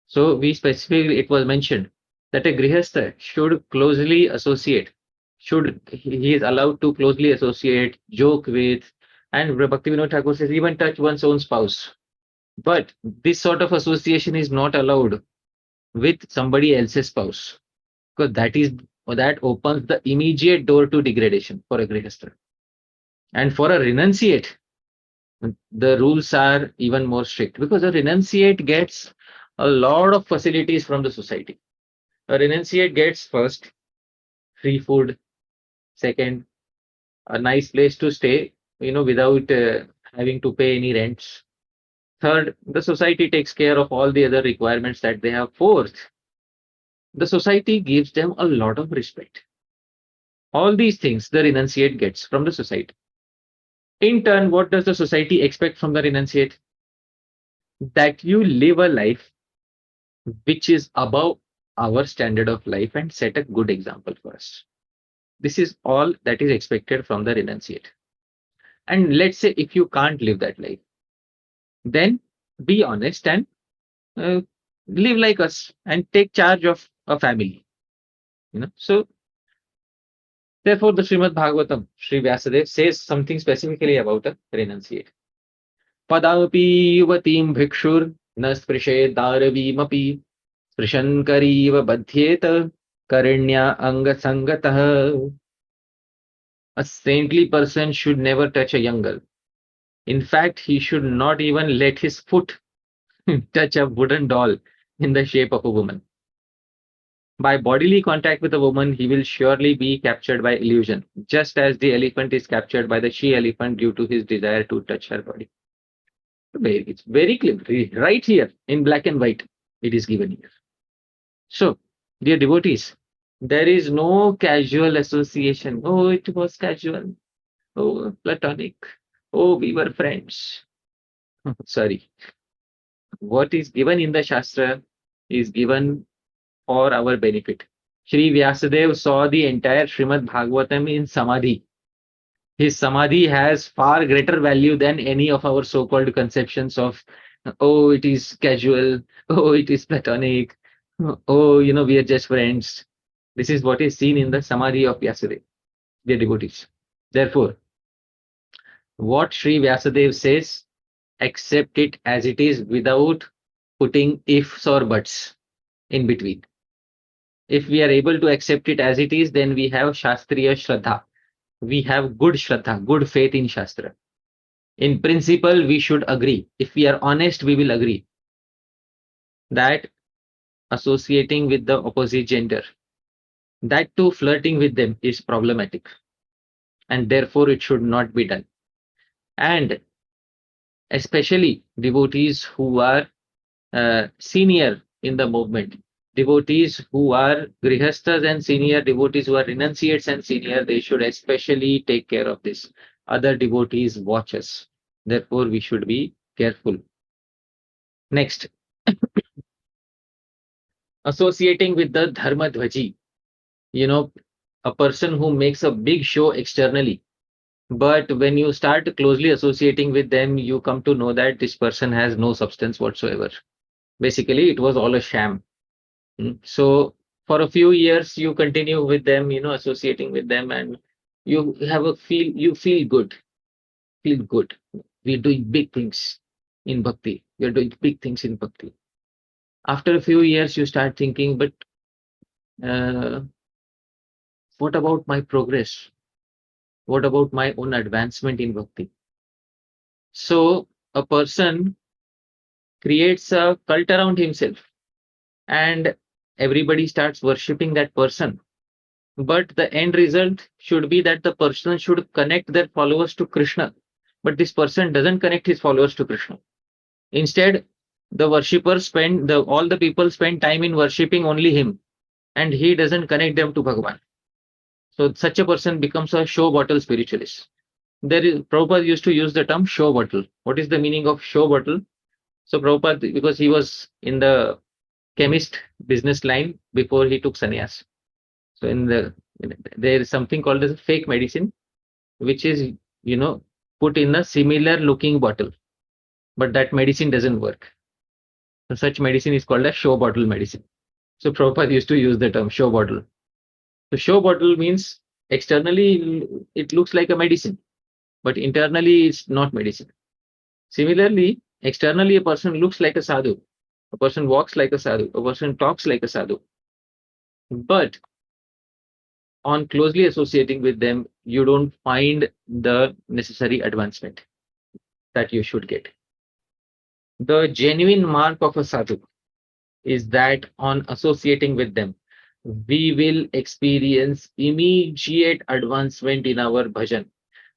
so we specifically, it was mentioned that a grihastha should closely associate, he is allowed to closely associate, joke with, and Bhaktivinoda Thakur says even touch one's own spouse. But this sort of association is not allowed with somebody else's spouse, because that opens the immediate door to degradation for a grihastha. And for a renunciate, the rules are even more strict, because a renunciate gets a lot of facilities from the society. A renunciate gets first free food, second a nice place to stay, without having to pay any rents. Third, the society takes care of all the other requirements that they have. Fourth, the society gives them a lot of respect. All these things the renunciate gets from the society. In turn, what does the society expect from the renunciate? That you live a life which is above our standard of life and set a good example for us. This is all that is expected from the renunciate. And let's say if you can't live that life, then be honest and live like us and take charge of a family. So therefore, the Srimad Bhagavatam, Sri Vyasadeva says something specifically about a renunciate. Padapi yuvatim bhikshur nasprishe daravimapi sprishankariva badhyeta karanya anga sangatah. A saintly person should never touch a young girl. In fact, he should not even let his foot touch a wooden doll in the shape of a woman. By bodily contact with a woman, he will surely be captured by illusion, just as the elephant is captured by the she-elephant due to his desire to touch her body. It's very clear, right here in black and white, it is given here. So, dear devotees, there is no casual association. Oh, it was casual. Oh, platonic. Oh, we were friends. Sorry. What is given in the Shastra is given for our benefit. Sri Vyasadeva saw the entire Srimad Bhagavatam in Samadhi. His Samadhi has far greater value than any of our so-called conceptions of, oh, it is casual, oh, it is platonic, oh, we are just friends. This is what is seen in the Samadhi of Vyasadeva, dear devotees. Therefore, what Sri Vyasadeva says, accept it as it is without putting ifs or buts in between. If we are able to accept it as it is, then we have Shastriya Shraddha. We have good Shraddha, good faith in Shastra. In principle, we should agree. If we are honest, we will agree that associating with the opposite gender, that too flirting with them, is problematic. And therefore, it should not be done. And especially devotees who are senior in the movement, devotees who are grihasthas and senior devotees who are renunciates and senior, they should especially take care of this. Other devotees watch us. Therefore, we should be careful. Next, associating with the dharma dhvaji, a person who makes a big show externally, but when you start closely associating with them, you come to know that this person has no substance whatsoever. Basically, it was all a sham. So for a few years, you continue with them, associating with them, and you feel good, feel good. We're doing big things in bhakti. We're doing big things in bhakti. After a few years, you start thinking, but uh, what about my progress? What about my own advancement in bhakti? So a person creates a cult around himself, and everybody starts worshipping that person. But the end result should be that the person should connect their followers to Krishna. But this person doesn't connect his followers to Krishna. Instead, the worshippers all the people spend time in worshipping only him, and he doesn't connect them to Bhagavan. So such a person becomes a show bottle spiritualist. Prabhupada used to use the term show bottle. What is the meaning of show bottle? So Prabhupada, because he was in the chemist business line before he took sannyas. So there is something called as a fake medicine, which is, put in a similar looking bottle, but that medicine doesn't work. So such medicine is called a show bottle medicine. So Prabhupada used to use the term show bottle. So show bottle means externally it looks like a medicine, but internally it's not medicine. Similarly, externally a person looks like a sadhu, a person walks like a sadhu, a person talks like a sadhu. But on closely associating with them, you don't find the necessary advancement that you should get. The genuine mark of a sadhu is that on associating with them, we will experience immediate advancement in our bhajan,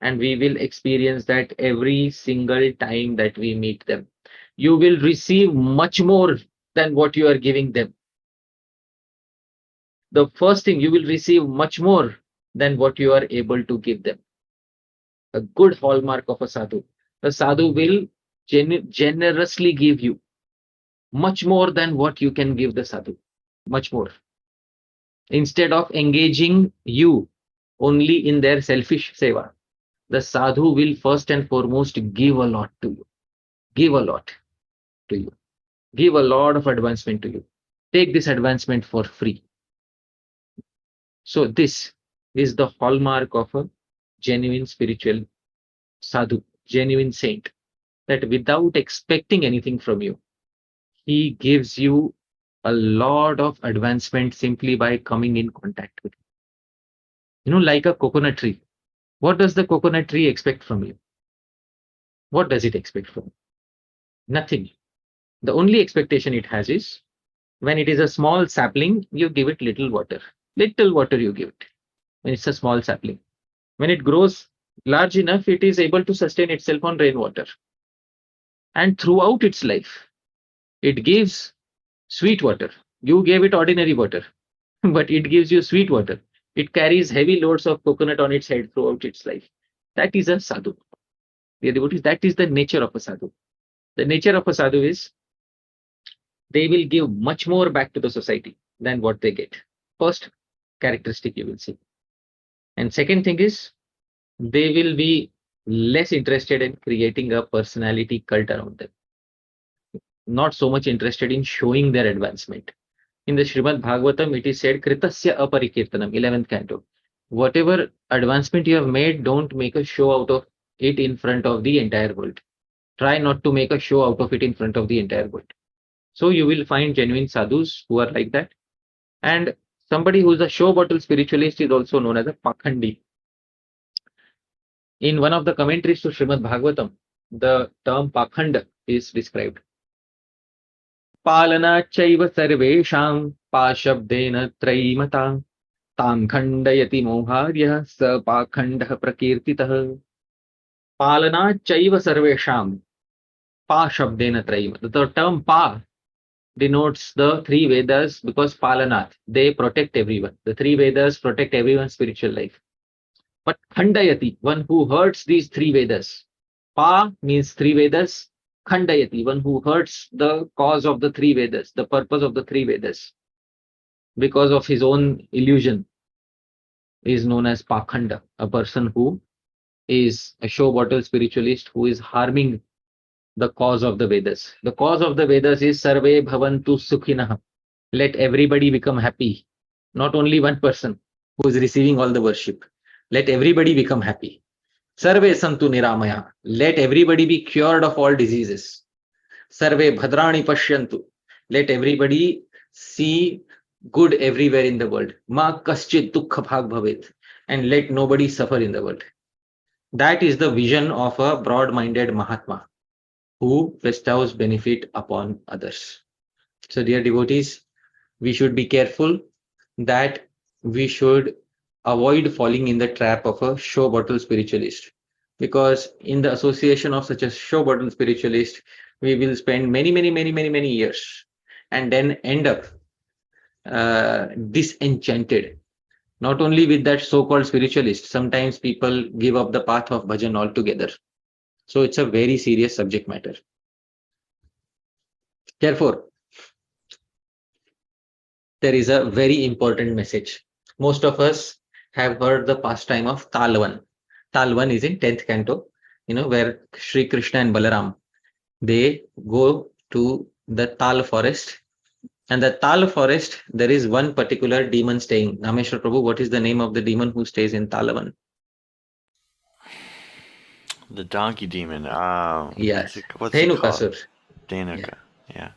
and we will experience that every single time that we meet them. You will receive much more than what you are giving them. The first thing, you will receive much more than what you are able to give them. A good hallmark of a sadhu. The sadhu will generously give you much more than what you can give the sadhu. Much more. Instead of engaging you only in their selfish seva, the sadhu will first and foremost give a lot to you. Give a lot to you. Give a lot of advancement to you. Take this advancement for free. So this is the hallmark of a genuine spiritual sadhu, genuine saint, that without expecting anything from you, he gives you a lot of advancement simply by coming in contact with you. Like a coconut tree. What does the coconut tree expect from you? What does it expect from you? Nothing. The only expectation it has is, when it is a small sapling, you give it little water. Little water you give it when it's a small sapling. When it grows large enough, it is able to sustain itself on rainwater. And throughout its life, it gives sweet water. You gave it ordinary water, but it gives you sweet water. It carries heavy loads of coconut on its head throughout its life. That is a sadhu. Dear devotees, that is the nature of a sadhu. The nature of a sadhu is they will give much more back to the society than what they get. First characteristic you will see. And second thing is, they will be less interested in creating a personality cult around them. Not so much interested in showing their advancement. In the Srimad Bhagavatam, it is said, Kritasya aparikirtanam, 11th canto. Whatever advancement you have made, don't make a show out of it in front of the entire world. Try not to make a show out of it in front of the entire world. So you will find genuine sadhus who are like that. And somebody who is a show bottle spiritualist is also known as a pa-khandi. In one of the commentaries to Srimad Bhagavatam, the term pa-khanda is described. Palana chaiva sarvesham pa-shabdena traimata tam khandayati moharya sa pa-khandah prakirtitah. Palana chaiva sarvesham pa-shabdena traimata. The term pa denotes the three Vedas, because Palanat, they protect everyone. The three Vedas protect everyone's spiritual life. But Khandayati, one who hurts these three Vedas. Pa means three Vedas. Khandayati, one who hurts the cause of the three Vedas, the purpose of the three Vedas, because of his own illusion, is known as pa-khanda, a person who is a show bottle spiritualist who is harming the cause of the Vedas. The cause of the Vedas is Sarve Bhavantu Sukhinah. Let everybody become happy. Not only one person who is receiving all the worship. Let everybody become happy. Sarve Santu Niramaya. Let everybody be cured of all diseases. Sarve Bhadrani Pashyantu. Let everybody see good everywhere in the world. Ma Kaschit Dukha Bhag Bhavet. And let nobody suffer in the world. That is the vision of a broad-minded Mahatma who bestows benefit upon others. So dear devotees, we should be careful that we should avoid falling in the trap of a show bottle spiritualist, because in the association of such a show bottle spiritualist, we will spend many years and then end up disenchanted, not only with that so-called spiritualist. Sometimes people give up the path of bhajan altogether. So it's a very serious subject matter. Therefore, there is a very important message. Most of us have heard the pastime of Talavan. Talavan is in 10th canto, where Sri Krishna and Balaram, they go to the Tal forest. And the Tal forest, there is one particular demon staying. Dhāmeśvara Prabhu, what is the name of the demon who stays in Talavan? The donkey demon. Yes. What's he called? Dhenuka. Yeah.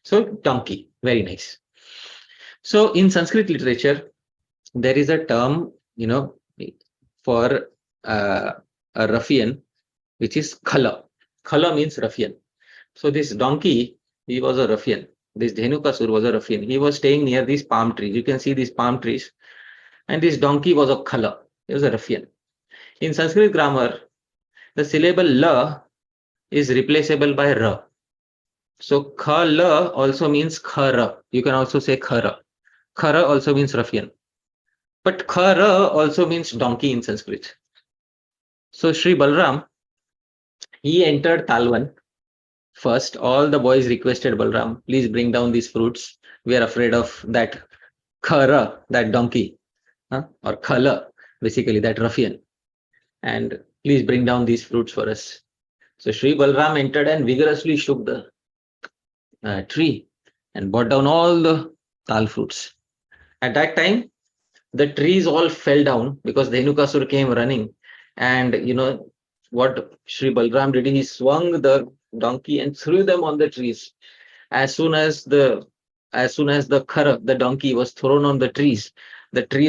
So donkey, very nice. So in Sanskrit literature, there is a term, for a ruffian, which is khala. Khala means ruffian. So this donkey, he was a ruffian. This Dhenukasur was a ruffian. He was staying near these palm trees. You can see these palm trees. And this donkey was a khala. He was a ruffian. In Sanskrit grammar, the syllable la is replaceable by ra. So khala also means khara. You can also say khara. Khara also means ruffian. But khara also means donkey in Sanskrit. So Sri Balram, he entered Talvan. First, all the boys requested Balram, please bring down these fruits. We are afraid of that khara, that donkey, or khala, basically that ruffian. And please bring down these fruits for us. So Sri Balram entered and vigorously shook the tree and brought down all the tal fruits. At that time, the trees all fell down because the Dhenukasura came running. And what Sri Balram did, he swung the donkey and threw them on the trees. As soon as the khara, the donkey, was thrown on the trees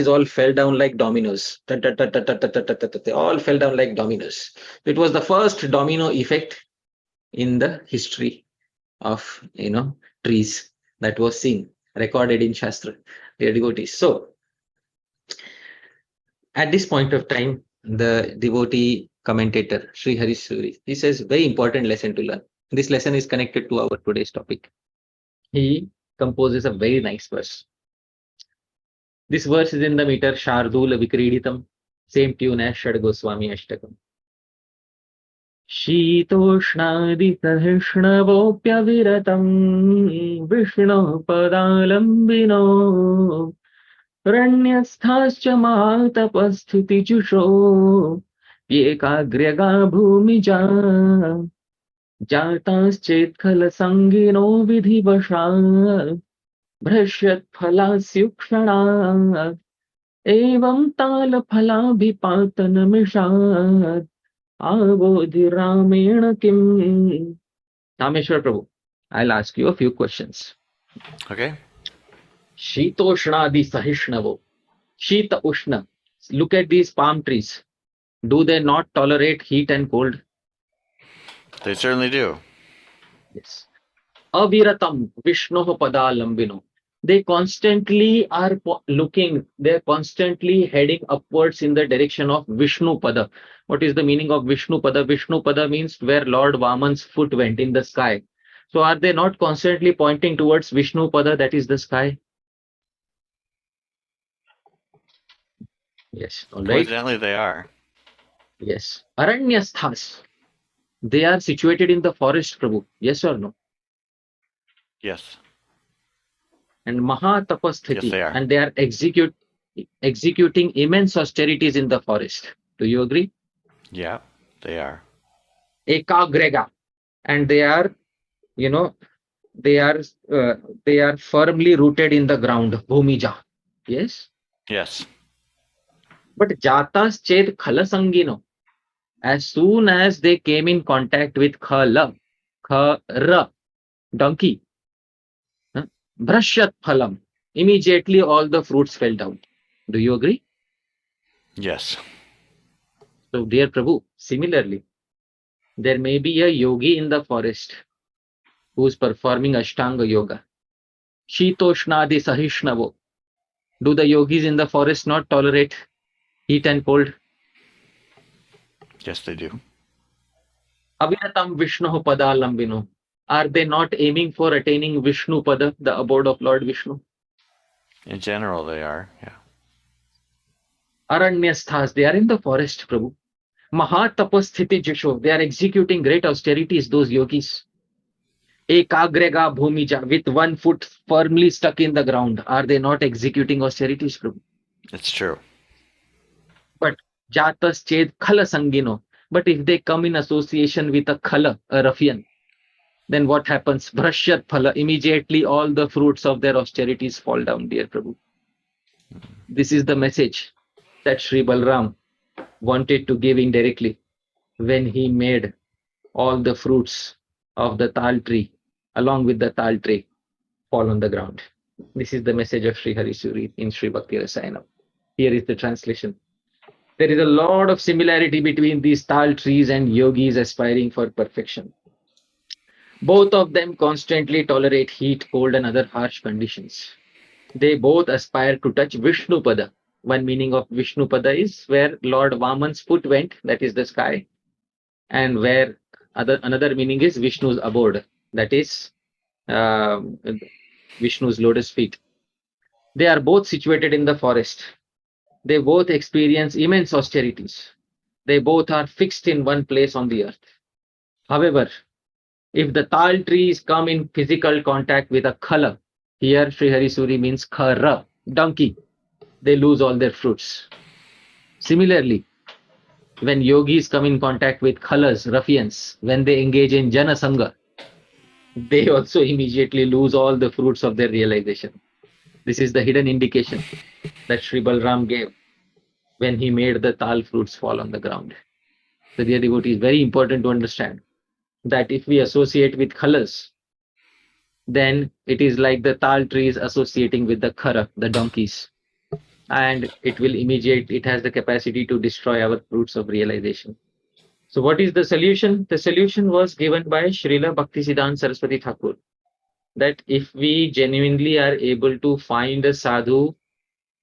all fell down like dominoes. They all fell down like dominoes. It was the first domino effect in the history of trees that was seen, recorded in Shastra, dear devotees. So at this point of time, the devotee commentator, Sri Harisuri, he says very important lesson to learn. This lesson is connected to our today's topic. He composes a very nice verse. This verse is in the meter Shardula Vikriditam, same tune as Shad Goswami Ashtakam. Shitoshnaदिसहिष्णवोऽप्यविरतं Vishnu padalambino रण्यस्थाश्च मातपस्थितिजुषो येकाग्र्यगा Bhumija जाताश्चेत्खलसङ्गिनो विधिवशात् भ्रश्यत्फलास्युक्षणात् एवं तालफलाभिपातनमिषात् आवोधिरामेण किम्. Dāmeśvara Prabhu, I'll ask you a few questions. Okay. Shitoshnadi Sahishnavo. Shita Ushna. Look at these palm trees. Do they not tolerate heat and cold? They certainly do. Yes. Aviratam Vishnoho Padalambino. They constantly are looking, they're constantly heading upwards in the direction of Vishnu Pada. What is the meaning of Vishnu Pada? Vishnu Pada means where Lord Vaman's foot went in the sky. So are they not constantly pointing towards Vishnu Pada, that is the sky? Yes. All right. Coincidentally, they are. Yes. Aranyasthas. They are situated in the forest, Prabhu. Yes or no? Yes. And Mahatapasthiti. Yes, they are. And they are executing immense austerities in the forest. Do you agree? Yeah, they are. Ekagrega. And they are, they are firmly rooted in the ground. Bhumija. Yes? Yes. But jatas ched khalasangino. As soon as they came in contact with khara, donkey, brashyat phalam, immediately all the fruits fell down. Do you agree? Yes. So, dear Prabhu, similarly, there may be a yogi in the forest who is performing Ashtanga Yoga. Shitoshnadi Sahishnavo. Do the yogis in the forest not tolerate heat and cold? Yes, they do. Aviratam Vishnu Padalambino. Are they not aiming for attaining Vishnu Pada, the abode of Lord Vishnu? In general, they are. Yeah. Aranyasthas, they are in the forest, Prabhu. Mahatapasthiti Jisho, they are executing great austerities, those yogis. Ekagrega Bhumija, with one foot firmly stuck in the ground. Are they not executing austerities, Prabhu? It's true. But Jatas Ched Khala Sangino. But if they come in association with a Khala, a ruffian, then what happens? Brashyat Phala, immediately all the fruits of their austerities fall down, dear Prabhu. This is the message that Sri Balram wanted to give indirectly when he made all the fruits of the tal tree along with the tal tree fall on the ground. This is the message of Sri Harisuri in Sri Bhakti Rasayanam. Here is the translation. There is a lot of similarity between these tal trees and yogis aspiring for perfection. Both of them constantly tolerate heat, cold, and other harsh conditions. They both aspire to touch Vishnu Pada. One meaning of Vishnu Pada is where Lord Vaman's foot went, that is the sky, and where another meaning is Vishnu's abode, that is Vishnu's lotus feet. They are both situated in the forest. They both experience immense austerities. They both are fixed in one place on the earth. However, if the tal trees come in physical contact with a khala, here Sri Harisuri means khara, donkey, they lose all their fruits. Similarly, when yogis come in contact with khalas, ruffians, when they engage in jana, sangah, they also immediately lose all the fruits of their realization. This is the hidden indication that Sri Balram gave when he made the tal fruits fall on the ground. So dear devotee, is very important to understand that if we associate with colors, then it is like the tal trees associating with the khara, the donkeys, and it has the capacity to destroy our fruits of realization. So what is the solution? The solution was given by Srila Bhaktisiddhant Saraswati Thakura, that if we genuinely are able to find a sadhu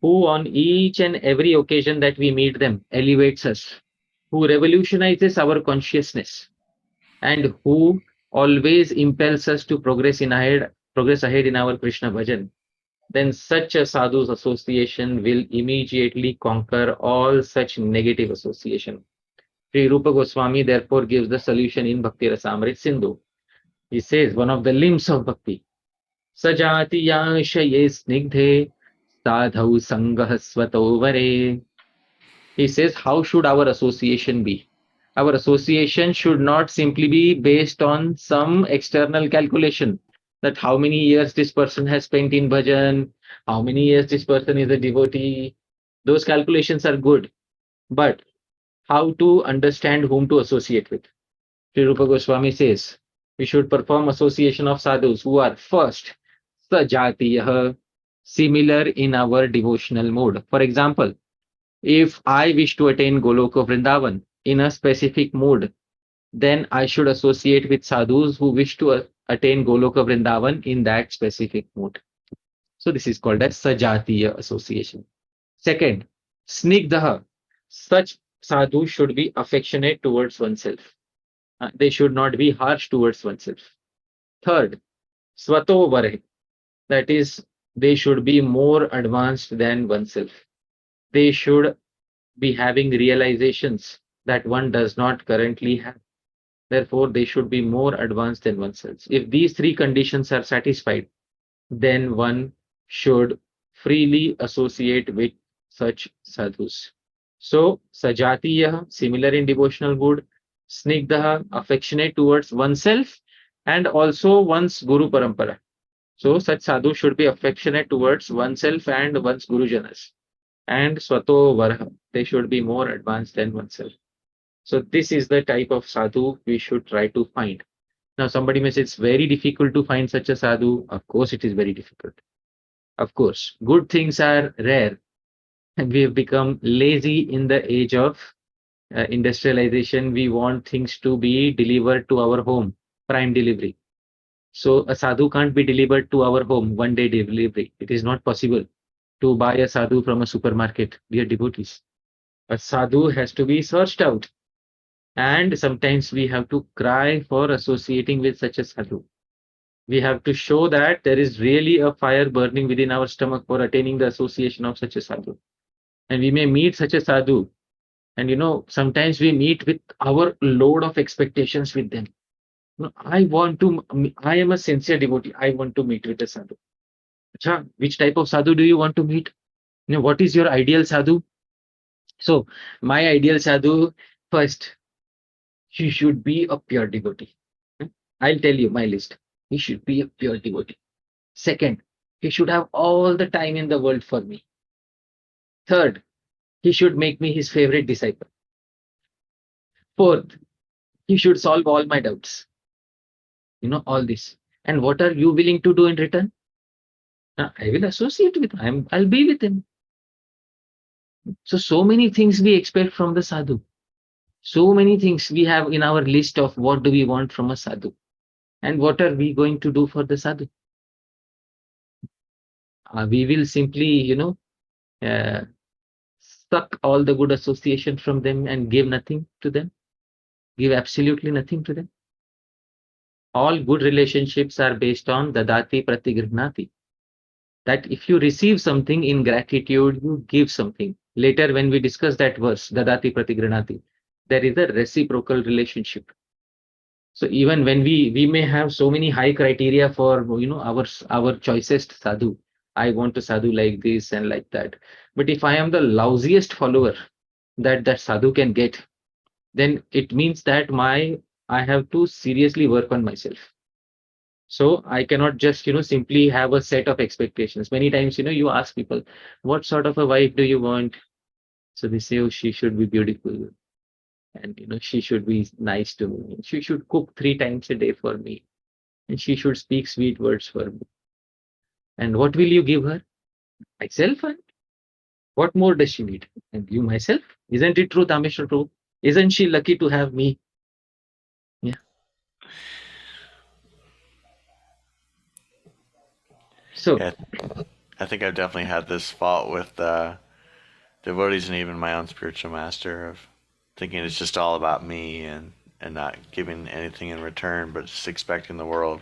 who on each and every occasion that we meet them elevates us, who revolutionizes our consciousness, and who always impels us to progress ahead in our Krishna bhajan, then such a sadhu's association will immediately conquer all such negative association. Sri Rupa Goswami therefore gives the solution in Bhakti Rasamrit Sindhu. He says one of the limbs of bhakti, Sajatiya shaye snigdhe sadhau sangah swato vare. He says, how should our association be? Our association should not simply be based on some external calculation, that how many years this person has spent in bhajan, how many years this person is a devotee. Those calculations are good, but how to understand whom to associate with? Sri Rupa Goswami says, we should perform association of sadhus who are first, sajatiyah, similar in our devotional mode. For example, if I wish to attain Goloka Vrindavan in a specific mood, then I should associate with sadhus who wish to attain Goloka Vrindavan in that specific mood. So this is called as Sajatiya association. Second, Snigdha. Such sadhus should be affectionate towards oneself. They should not be harsh towards oneself. Third, Swato Vare. That is, they should be more advanced than oneself. They should be having realizations that one does not currently have. Therefore, they should be more advanced than oneself. If these three conditions are satisfied, then one should freely associate with such sadhus. So, Sajatiya, similar in devotional mood, Snigdha, affectionate towards oneself, and also one's Guru Parampara. So, such sadhu should be affectionate towards oneself and one's Guru Janas. And Swato Varha, they should be more advanced than oneself. So this is the type of sadhu we should try to find. Now somebody may say it's very difficult to find such a sadhu. Of course it is very difficult. Of course, good things are rare, and we have become lazy in the age of industrialization. We want things to be delivered to our home, prime delivery. So a sadhu can't be delivered to our home, one day delivery. It is not possible to buy a sadhu from a supermarket, dear devotees. A sadhu has to be searched out. And sometimes we have to cry for associating with such a sadhu. We have to show that there is really a fire burning within our stomach for attaining the association of such a sadhu. And we may meet such a sadhu. And sometimes we meet with our load of expectations with them. I am a sincere devotee. I want to meet with a sadhu. Achha, which type of sadhu do you want to meet? What is your ideal sadhu? So, my ideal sadhu, first, he should be a pure devotee. I'll tell you my list. He should be a pure devotee. Second, he should have all the time in the world for me. Third, he should make me his favorite disciple. Fourth, he should solve all my doubts. All this. And what are you willing to do in return? I will associate with him. I'll be with him. So many things we expect from the sadhu. So many things we have in our list of what do we want from a sadhu. And what are we going to do for the sadhu? We will simply, suck all the good association from them and give nothing to them. Give absolutely nothing to them. All good relationships are based on dadati pratigrihnati. That if you receive something in gratitude, you give something. Later, when we discuss that verse, dadati pratigrihnati, there is a reciprocal relationship. So even when we may have so many high criteria for our choicest sadhu. I want a sadhu like this and like that. But if I am the lousiest follower that sadhu can get, then it means that I have to seriously work on myself. So I cannot just, simply have a set of expectations. Many times, you ask people, what sort of a wife do you want? So they say, oh, she should be beautiful. And, she should be nice to me. She should cook 3 times a day for me. And she should speak sweet words for me. And what will you give her? Myself? And what more does she need? And you myself? Isn't it true, Dāmeśvara true? Isn't she lucky to have me? Yeah. So, Yeah, I think I've definitely had this fault with devotees and even my own spiritual master of thinking it's just all about me and not giving anything in return, but just expecting the world.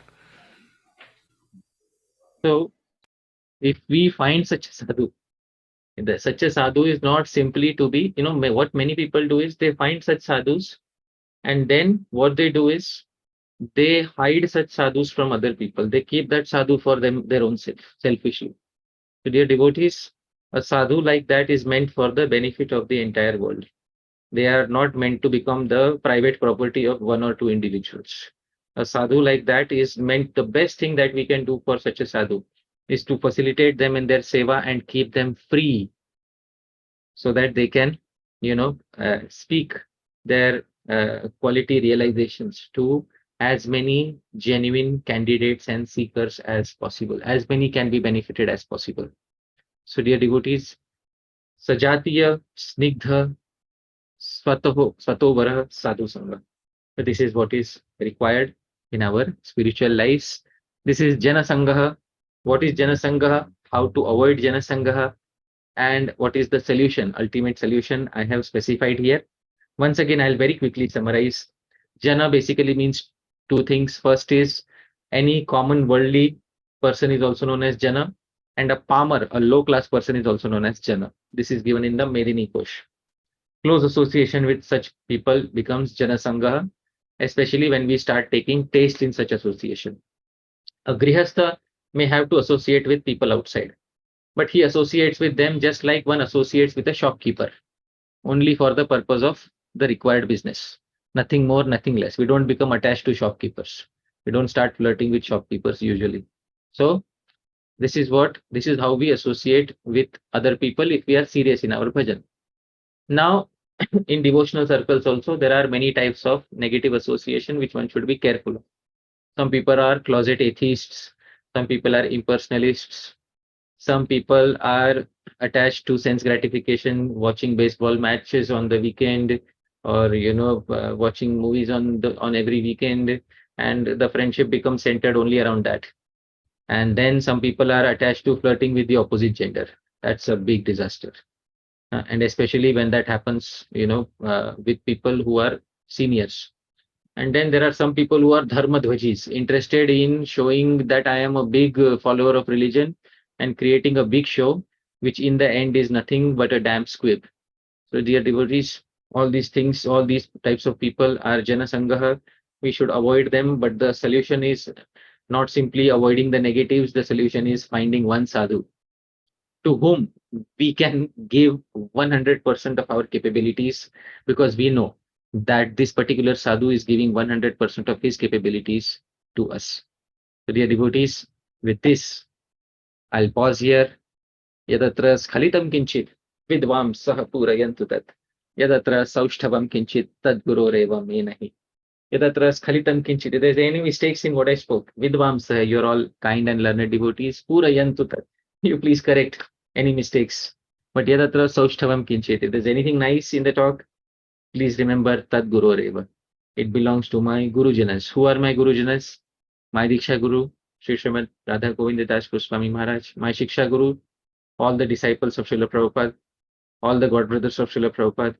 so if we find such a sadhu, such a sadhu is not simply to be, what many people do is they find such sadhus, and then what they do is they hide such sadhus from other people. They keep that sadhu for them, their own selfishly. So, dear devotees, a sadhu like that is meant for the benefit of the entire world. They are not meant to become the private property of one or two individuals. A sadhu like that is meant, the best thing that we can do for such a sadhu is to facilitate them in their seva and keep them free so that they can, speak their quality realizations to as many genuine candidates and seekers as possible. As many can be benefited as possible. So, dear devotees, Sajatiya Snigdha Svatovara Sadhu Sangha. So this is what is required in our spiritual lives. This is Jana Sangaha. What is Jana Sangaha? How to avoid Jana Sangaha? And what is the solution, ultimate solution I have specified here. Once again, I'll very quickly summarize. Jana basically means two things. First is any common worldly person is also known as Jana, and a palmer, a low class person is also known as Jana. This is given in the Medini Kosh. Close association with such people becomes Jana Sangaha, especially when we start taking taste in such association. A Grihastha may have to associate with people outside, but he associates with them just like one associates with a shopkeeper, only for the purpose of the required business. Nothing more, nothing less. We don't become attached to shopkeepers. We don't start flirting with shopkeepers usually. So this is how we associate with other people if we are serious in our bhajan. Now, in devotional circles also, there are many types of negative association which one should be careful of. Some people are closet atheists, some people are impersonalists, some people are attached to sense gratification, watching baseball matches on the weekend, or watching movies on every weekend, and the friendship becomes centered only around that. And then some people are attached to flirting with the opposite gender. That's a big disaster. And especially when that happens, with people who are seniors. And then there are some people who are dharmadhvajis, interested in showing that I am a big follower of religion and creating a big show, which in the end is nothing but a damn squib. So, dear devotees, all these things, all these types of people are Jana Sangaha. We should avoid them, but the solution is not simply avoiding the negatives. The solution is finding one sadhu to whom we can give 100% of our capabilities, because we know that this particular sadhu is giving 100% of his capabilities to us. So, dear devotees, with this, I'll pause here. Yadatra skhalitam kinchit vidvam sah purayantu tat. Yadatra saushthavam kinchit tad guroreva me nahi. Yadatra skhalitam kinchit. If there's any mistakes in what I spoke, vidvam sah, you're all kind and learned devotees, purayantu tat. You please correct any mistakes. But yadatra saushthavam kinchit. If there's anything nice in the talk, please remember tad guroreva. It belongs to my Gurujanas. Who are my Gurujanas? My Diksha Guru, Sri Srimad Radha Govindadas Goswami Maharaj, my Shiksha Guru, all the disciples of Srila Prabhupada, all the God brothers of Srila Prabhupada,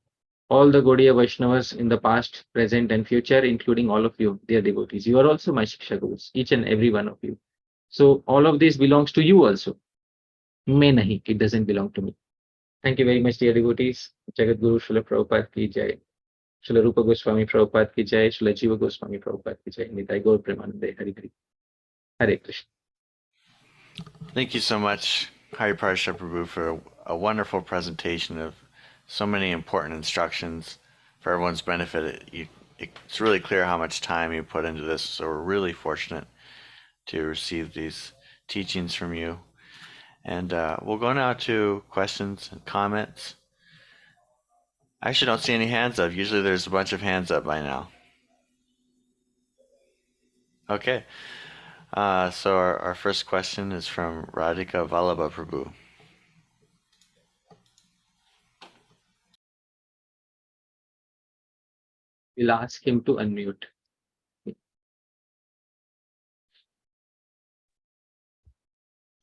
all the Gaudiya Vaishnavas in the past, present, and future, including all of you, dear devotees. You are also my Shiksha Gurus, each and every one of you. So all of this belongs to you also. May nahi, it doesn't belong to me. Thank you very much, dear devotees. Jagat Guru Srila Prabhupada ki jai. Srila Rupa Goswami Prabhupada ki jai. Srila Jiva Goswami Prabhupada ki jai. Nitai Gaur Premanande Hari Hari. Hare Krishna. Thank you so much, Hari Parsha Prabhu, for a wonderful presentation of so many important instructions for everyone's benefit. It's really clear how much time you put into this, so we're really fortunate to receive these teachings from you. And we'll go now to questions and comments. I actually don't see any hands up. Usually there's a bunch of hands up by now. Okay. So our first question is from Radhika Vallabha Prabhu. We'll ask him to unmute.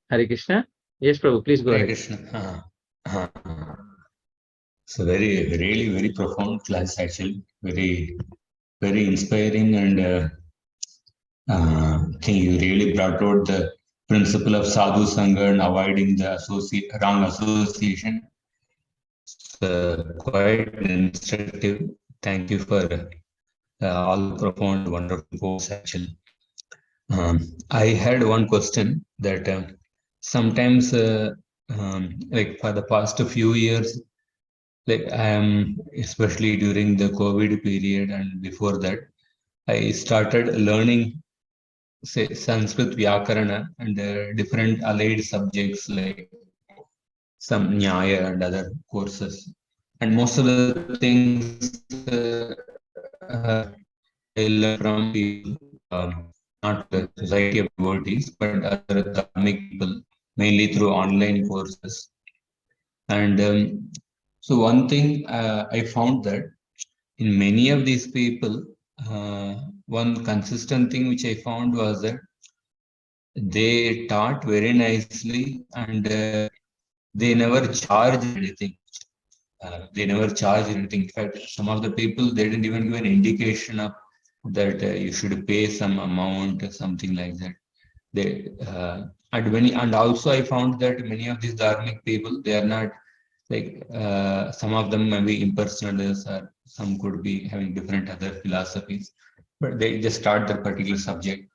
Hare Krishna. Yes, Prabhu, please go Hare ahead. Krishna. So really very profound class actually. Very inspiring, and I think you really brought out the principle of sadhu sanga and avoiding the wrong association. So quite instructive. Thank you for all the profound, wonderful quotes actually. I had one question that sometimes, like for the past few years, like I am, especially during the COVID period and before that, I started learning, say, Sanskrit Vyakarana and different allied subjects like some Nyaya and other courses. And most of the things I learned from people, not the society of devotees, but other dharmic people, mainly through online courses. And so one thing I found that in many of these people, one consistent thing which I found was that they taught very nicely, and they never charged anything. They never charged anything. In fact, some of the people, they didn't even give an indication of that you should pay some amount or something like that. They and also I found that many of these dharmic people, they are not like some of them may be impersonalists, or some could be having different other philosophies, but they just start that particular subject.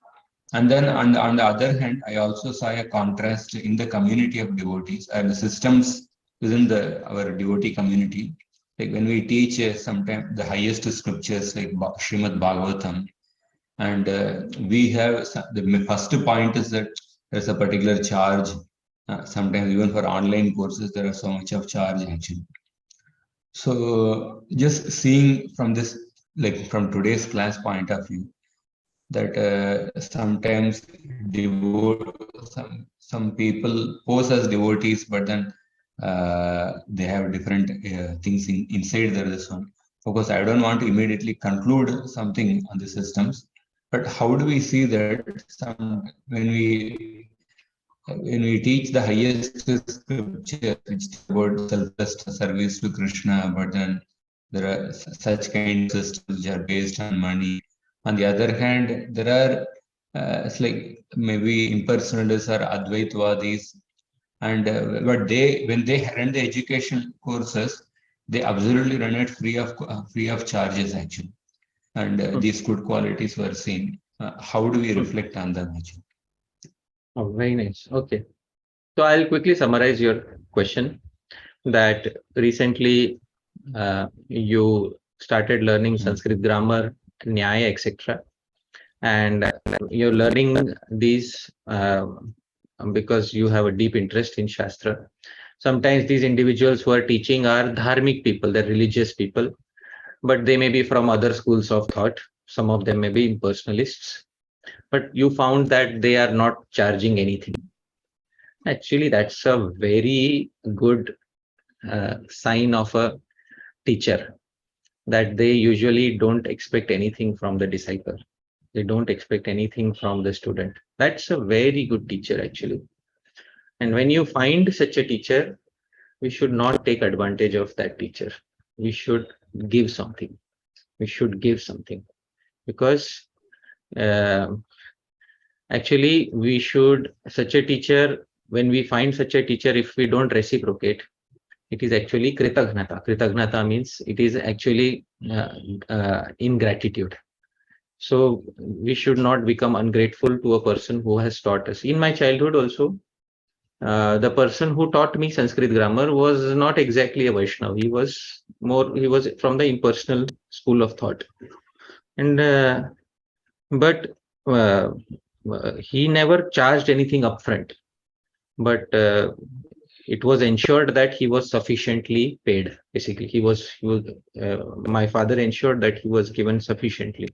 And then on the other hand, I also saw a contrast in the community of devotees and the systems within our devotee community. Like when we teach sometimes the highest scriptures like Srimad Bhagavatam, and we have the first point is that there's a particular charge. Sometimes even for online courses, there are so much of charge actually. So just seeing from this, like from today's class point of view, that sometimes some people pose as devotees, but then they have different things inside this one. Of course, I don't want to immediately conclude something on the systems, but how do we see that when we teach the highest scripture, which is about selfless service to Krishna, but then there are such kind of systems which are based on money. On the other hand, there are it's like maybe impersonalists or Advaitwadis, and but when they run the education courses, they absolutely run it free of charges actually, and these good qualities were seen. How do we reflect on them actually? Oh, very nice. Okay. So I'll quickly summarize your question that recently you started learning Sanskrit grammar, Nyaya, etc. And you're learning these because you have a deep interest in Shastra. Sometimes these individuals who are teaching are dharmic people, they're religious people, but they may be from other schools of thought. Some of them may be impersonalists, but you found that they are not charging anything. Actually, that's a very good sign of a teacher, that they usually don't expect anything from the disciple. They don't expect anything from the student. That's a very good teacher actually. And when you find such a teacher, we should not take advantage of that teacher. We should give something. We should give something, because actually we should, such a teacher, when we find such a teacher, if we don't reciprocate, it is actually kritagnata. Kritagnata means it is actually ingratitude. So we should not become ungrateful to a person who has taught us. In my childhood also, the person who taught me Sanskrit grammar was not exactly a Vaishnava. He was from the impersonal school of thought. And but he never charged anything upfront, but it was ensured that he was sufficiently paid. Basically, my father ensured that he was given sufficiently.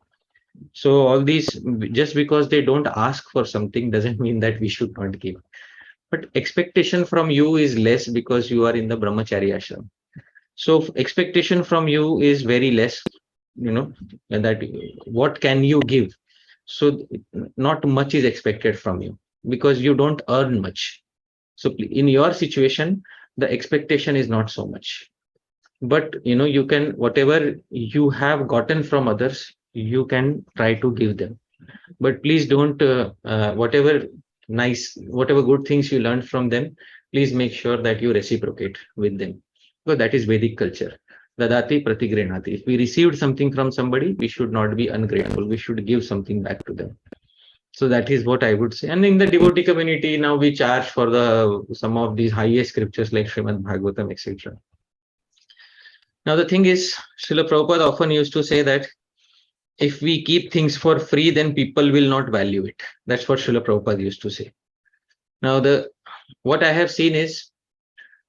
So all these, just because they don't ask for something doesn't mean that we should not give. But expectation from you is less because you are in the brahmachari ashram. So expectation from you is very less, and that what can you give? So not much is expected from you because you don't earn much. So in your situation, the expectation is not so much. But you can, whatever you have gotten from others, you can try to give them. But please don't, whatever good things you learned from them, please make sure that you reciprocate with them. Because that is Vedic culture. Dadati pratigrinati. If we received something from somebody, we should not be ungrateful. We should give something back to them. So that is what I would say. And in the devotee community, now we charge for some of these highest scriptures like Srimad Bhagavatam, etc. Now the thing is, Srila Prabhupada often used to say that if we keep things for free, then people will not value it. That's what Srila Prabhupada used to say. Now what I have seen is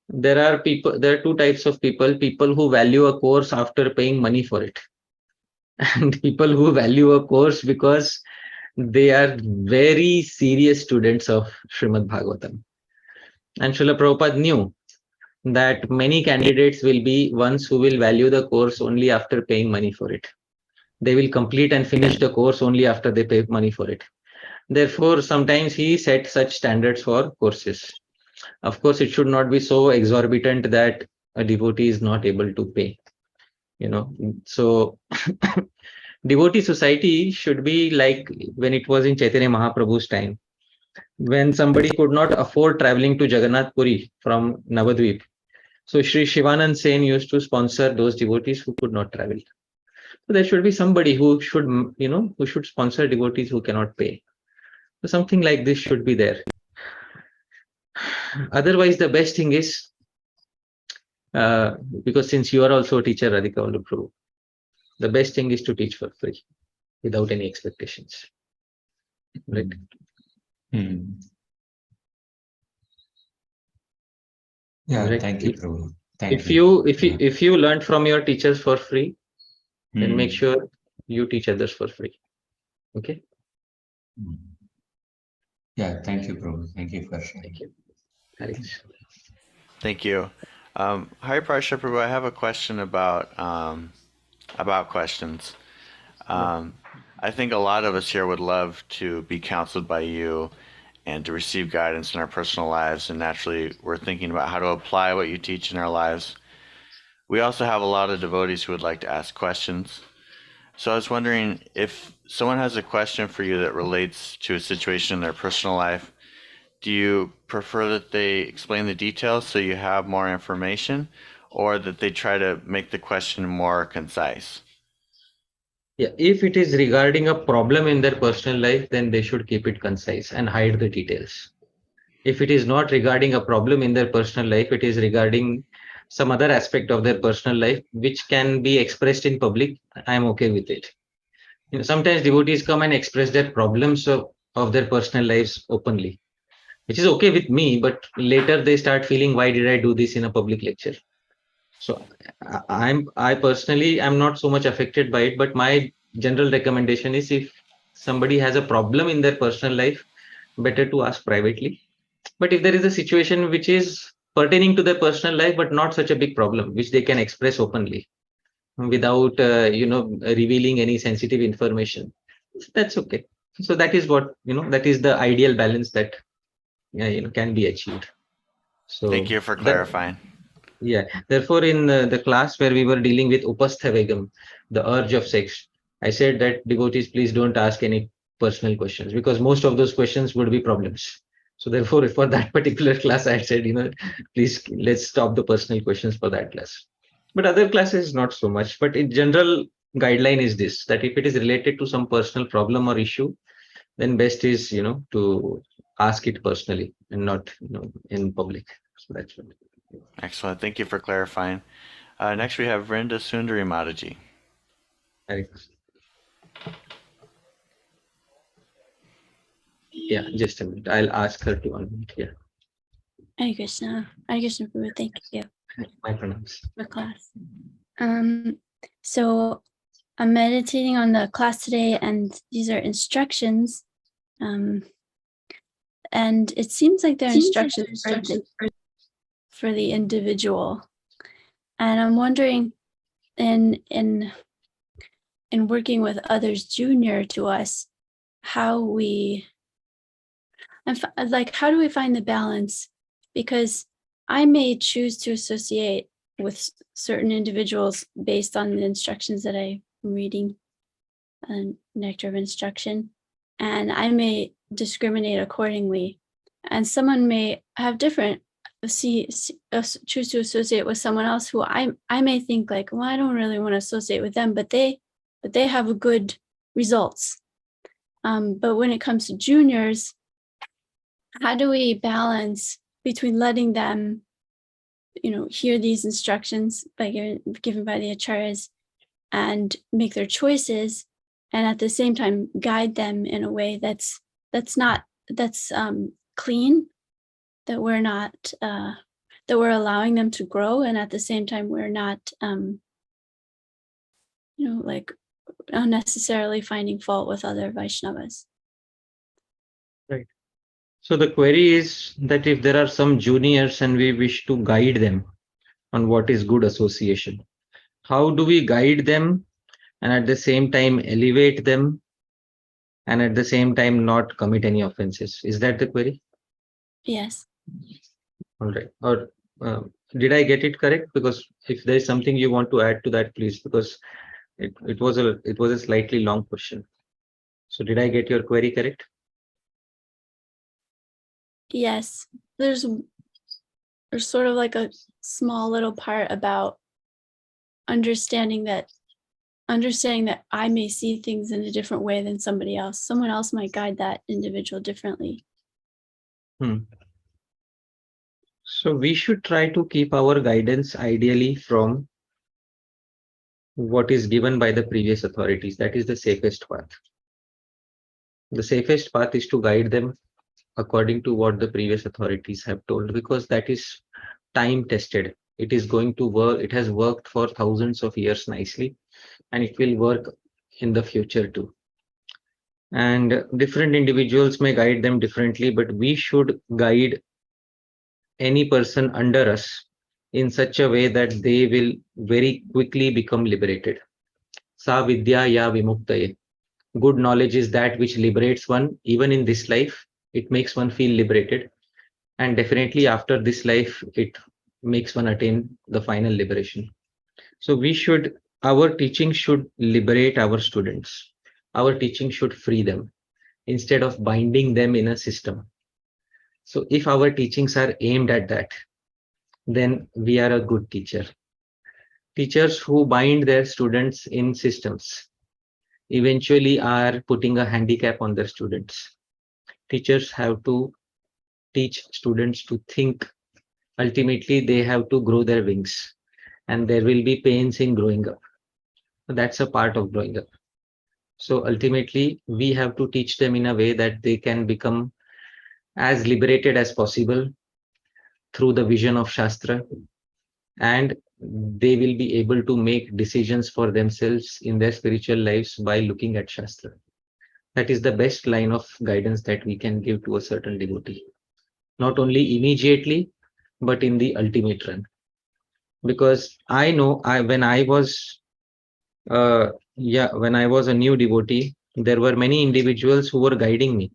there are two types of people who value a course after paying money for it, and people who value a course because they are very serious students of Srimad Bhagavatam. And Srila Prabhupada knew that many candidates will be ones who will value the course only after paying money for it. They will complete and finish the course only after they pay money for it. Therefore, sometimes he set such standards for courses. Of course, it should not be so exorbitant that a devotee is not able to pay. So devotee society should be like when it was in Chaitanya Mahaprabhu's time, when somebody could not afford traveling to Jagannath Puri from Navadvip. So Sri Shivanand Sen used to sponsor those devotees who could not travel. So there should be somebody who should sponsor devotees who cannot pay. So something like this should be there. Otherwise, the best thing is, because since you are also a teacher, Radhika Prabhu, the best thing is to teach for free without any expectations. Right? Yeah, right? Thank you, Prabhu. If you learned from your teachers for free, then make sure you teach others for free. Okay? Yeah, thank you, Prabhu. Thank you for sharing. Thank you. Thanks. Thank you. Hari Pārṣada Prabhu, I have a question about questions. I think a lot of us here would love to be counseled by you and to receive guidance in our personal lives, and naturally we're thinking about how to apply what you teach in our lives. We also have a lot of devotees who would like to ask questions. So I was wondering if someone has a question for you that relates to a situation in their personal life, do you prefer that they explain the details so you have more information, or that they try to make the question more concise? Yeah, if it is regarding a problem in their personal life, then they should keep it concise and hide the details. If it is not regarding a problem in their personal life, it is regarding some other aspect of their personal life which can be expressed in public, I am okay with it. Sometimes devotees come and express their problems of their personal lives openly, which is okay with me, but later they start feeling, why did I do this in a public lecture? So I personally am not so much affected by it, but my general recommendation is, if somebody has a problem in their personal life, better to ask privately. But if there is a situation which is pertaining to their personal life, but not such a big problem, which they can express openly without revealing any sensitive information, that's okay. So that is what that is the ideal balance that can be achieved. So thank you for clarifying. Yeah, therefore, in the class where we were dealing with upasthavegam, the urge of sex, I said that devotees, please don't ask any personal questions, because most of those questions would be problems. So therefore, for that particular class, I said, please let's stop the personal questions for that class. But other classes, not so much. But in general, guideline is this, that if it is related to some personal problem or issue, then best is, to ask it personally and not, in public. So that's what. Excellent. Thank you for clarifying. Next, we have Vrinda Sundari Mataji. Yeah, just a minute. I'll ask her to unmute. Yeah. Hare Krishna. Hare Krishna, Prabhu. Thank you My pronouns. for class. So I'm meditating on the class today, and these are instructions. And it seems like they're instructions for the individual. And I'm wondering, in working with others junior to us, how do we find the balance? Because I may choose to associate with certain individuals based on the instructions that I'm reading, Nectar of Instruction, and I may discriminate accordingly. And someone may have different, choose to associate with someone else who I may think like, well, I don't really want to associate with them, but they have good results. But when it comes to juniors, how do we balance between letting them, hear these instructions given by the acharyas and make their choices, and at the same time guide them in a way that's clean, that we're not that we're allowing them to grow, and at the same time we're not like unnecessarily finding fault with other Vaishnavas. Right. So the query is that if there are some juniors and we wish to guide them on what is good association, how do we guide them and at the same time elevate them and at the same time not commit any offenses? Is that the query? Yes. All right. Or did I get it correct? Because if there is something you want to add to that, please, because it was a slightly long question. So did I get your query correct? Yes. There's sort of like a small little part about understanding that I may see things in a different way than somebody else. Someone else might guide that individual differently. So we should try to keep our guidance ideally from what is given by the previous authorities. That is the safest path. The safest path is to guide them according to what the previous authorities have told, because that is time tested. It is going to work. It has worked for thousands of years nicely, and it will work in the future too. And different individuals may guide them differently, but we should guide any person under us in such a way that they will very quickly become liberated. Sa vidya ya vimuktaye. Good knowledge is that which liberates one even in this life. It makes one feel liberated, and definitely after this life it makes one attain the final liberation. So our teaching should liberate our students. Our teaching should free them instead of binding them in a system. So if our teachings are aimed at that, then we are a good teacher. Teachers who bind their students in systems eventually are putting a handicap on their students. Teachers have to teach students to think. Ultimately, they have to grow their wings, and there will be pains in growing up. That's a part of growing up. So ultimately, we have to teach them in a way that they can become as liberated as possible through the vision of Shastra, and they will be able to make decisions for themselves in their spiritual lives by looking at Shastra. That is the best line of guidance that we can give to a certain devotee, not only immediately, but in the ultimate run. Because I know when I was a new devotee, there were many individuals who were guiding me,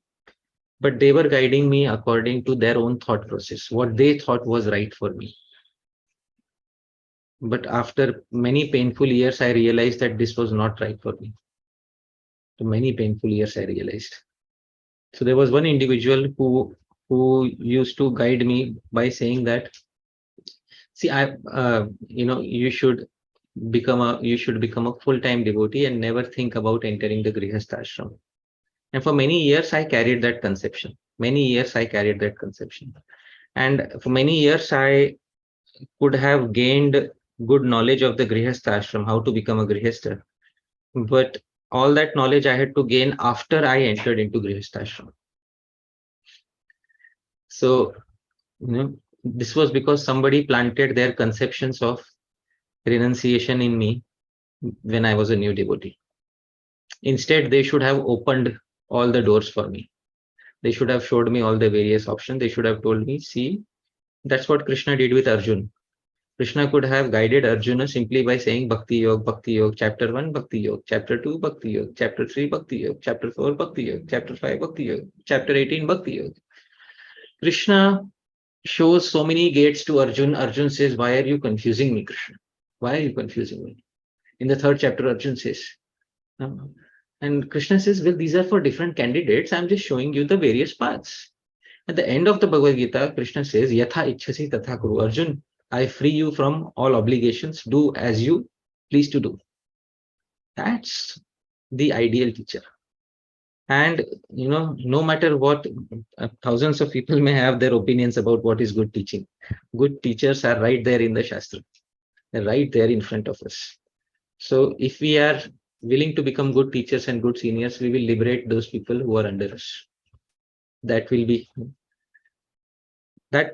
but they were guiding me according to their own thought process, what they thought was right for me. But after many painful years, I realized that this was not right for me. So many painful years I realized. So there was one individual who used to guide me by saying that, see, you should become a full-time devotee and never think about entering the grihastha ashram. And for many years I carried that conception. And for many years I could have gained good knowledge of the grihastha ashram, how to become a grihastha. But all that knowledge I had to gain after I entered into grihastha ashram. So, this was because somebody planted their conceptions of renunciation in me when I was a new devotee. Instead, they should have opened all the doors for me. They should have showed me all the various options. They should have told me, see, that's what Krishna did with Arjun. Krishna could have guided Arjuna simply by saying Bhakti Yoga, chapter 1, Bhakti Yoga, chapter 2, Bhakti Yoga, chapter 3, Bhakti Yoga, chapter 4, Bhakti Yoga, chapter 5, Bhakti Yoga, chapter 18, Bhakti Yoga. Krishna shows so many gates to Arjun. Arjun says, why are you confusing me, Krishna? Why are you confusing me? In the 3rd chapter, Arjun says, and Krishna says, well, these are for different candidates. I'm just showing you the various paths. At the end of the Bhagavad Gita, Krishna says, Yatha ichhasi tatha kuru. Arjun, I free you from all obligations. Do as you please to do. That's the ideal teacher. And, no matter what, thousands of people may have their opinions about what is good teaching. Good teachers are right there in the Shastra. They're right there in front of us. So if we are willing to become good teachers and good seniors, we will liberate those people who are under us. That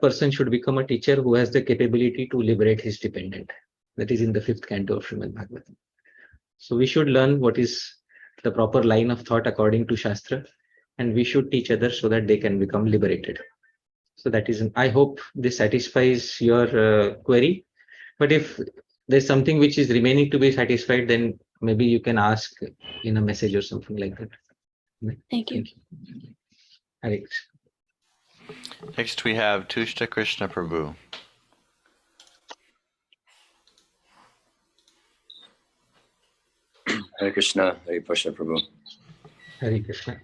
person should become a teacher who has the capability to liberate his dependent. That is in the 5th canto of Srimad Bhagavatam. So we should learn what is the proper line of thought according to Shastra, and we should teach others so that they can become liberated. So that is, I hope this satisfies your query. But if there's something which is remaining to be satisfied, then maybe you can ask in a message or something like that. Thank you. Hare Krishna. Next we have Tushta Krishna Prabhu. Hare Krishna, Hare Krishna Prabhu. Hare Krishna.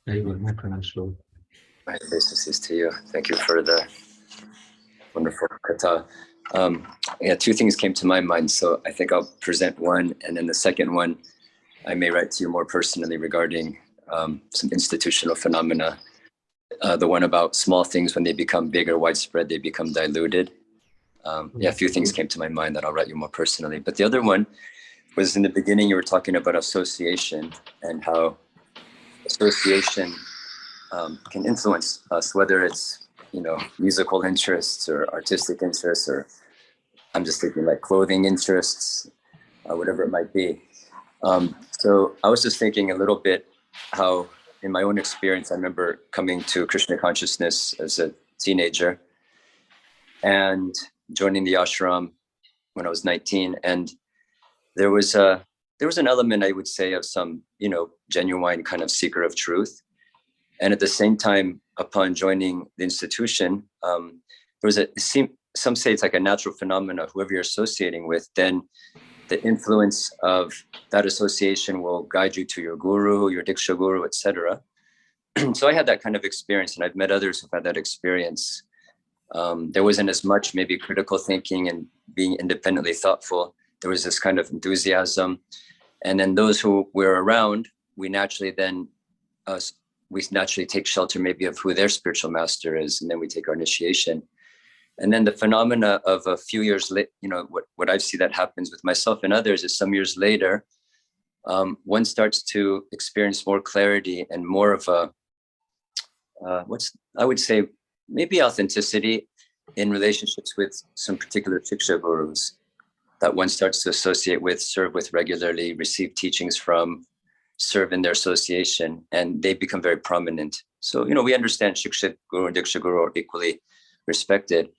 Hare Krishna. My pranam slow. My obeisances to you. Thank you for the wonderful katha. Yeah, 2 things came to my mind, so I think I'll present one, and then the second one I may write to you more personally regarding some institutional phenomena. The one about small things, when they become big or widespread, they become diluted. Yeah, a few things came to my mind that I'll write you more personally. But the other one was, in the beginning, you were talking about association and how association can influence us, whether it's, musical interests or artistic interests, or I'm just thinking like clothing interests, whatever it might be. So I was just thinking a little bit how, in my own experience, I remember coming to Krishna consciousness as a teenager and joining the ashram when I was 19. And there was an element, I would say, of some, genuine kind of seeker of truth. And at the same time, upon joining the institution, some say it's like a natural phenomena. Whoever you're associating with, then the influence of that association will guide you to your guru, your diksha guru, etc. So I had that kind of experience, and I've met others who've had that experience. There wasn't as much maybe critical thinking and being independently thoughtful. There was this kind of enthusiasm. And then those who were around, we naturally take shelter maybe of who their spiritual master is, and then we take our initiation. And then the phenomena of a few years later, what I see that happens with myself and others is some years later, one starts to experience more clarity and more of a, I would say, maybe authenticity in relationships with some particular shiksha gurus that one starts to associate with, serve with regularly, receive teachings from, serve in their association, and they become very prominent. So, we understand shiksha guru and diksha guru are equally respected.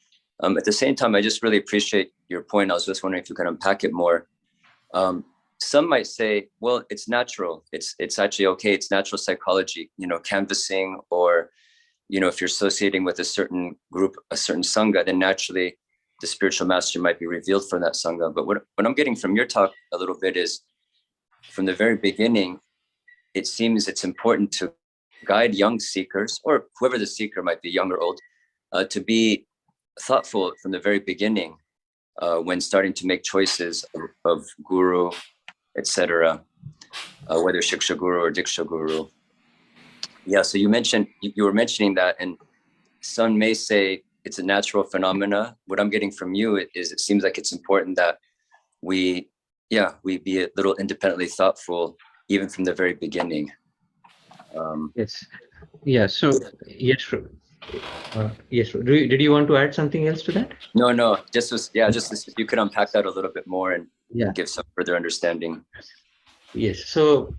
At the same time, I just really appreciate your point. I was just wondering if you can unpack it more. Some might say, well, it's natural. It's actually okay. It's natural psychology, canvassing, or, if you're associating with a certain group, a certain sangha, then naturally the spiritual master might be revealed from that sangha. But what I'm getting from your talk a little bit is, from the very beginning, it seems it's important to guide young seekers, or whoever the seeker might be, young or old, to be thoughtful from the very beginning when starting to make choices of guru, etc., whether shiksha guru or diksha guru. Yeah, so you were mentioning that, and some may say it's a natural phenomena. What I'm getting from you is it seems like it's important that we be a little independently thoughtful even from the very beginning. Yes. Yeah. So yes, Yes, did you want to add something else to that? No, just this, if you could unpack that a little bit more and give some further understanding. Yes, so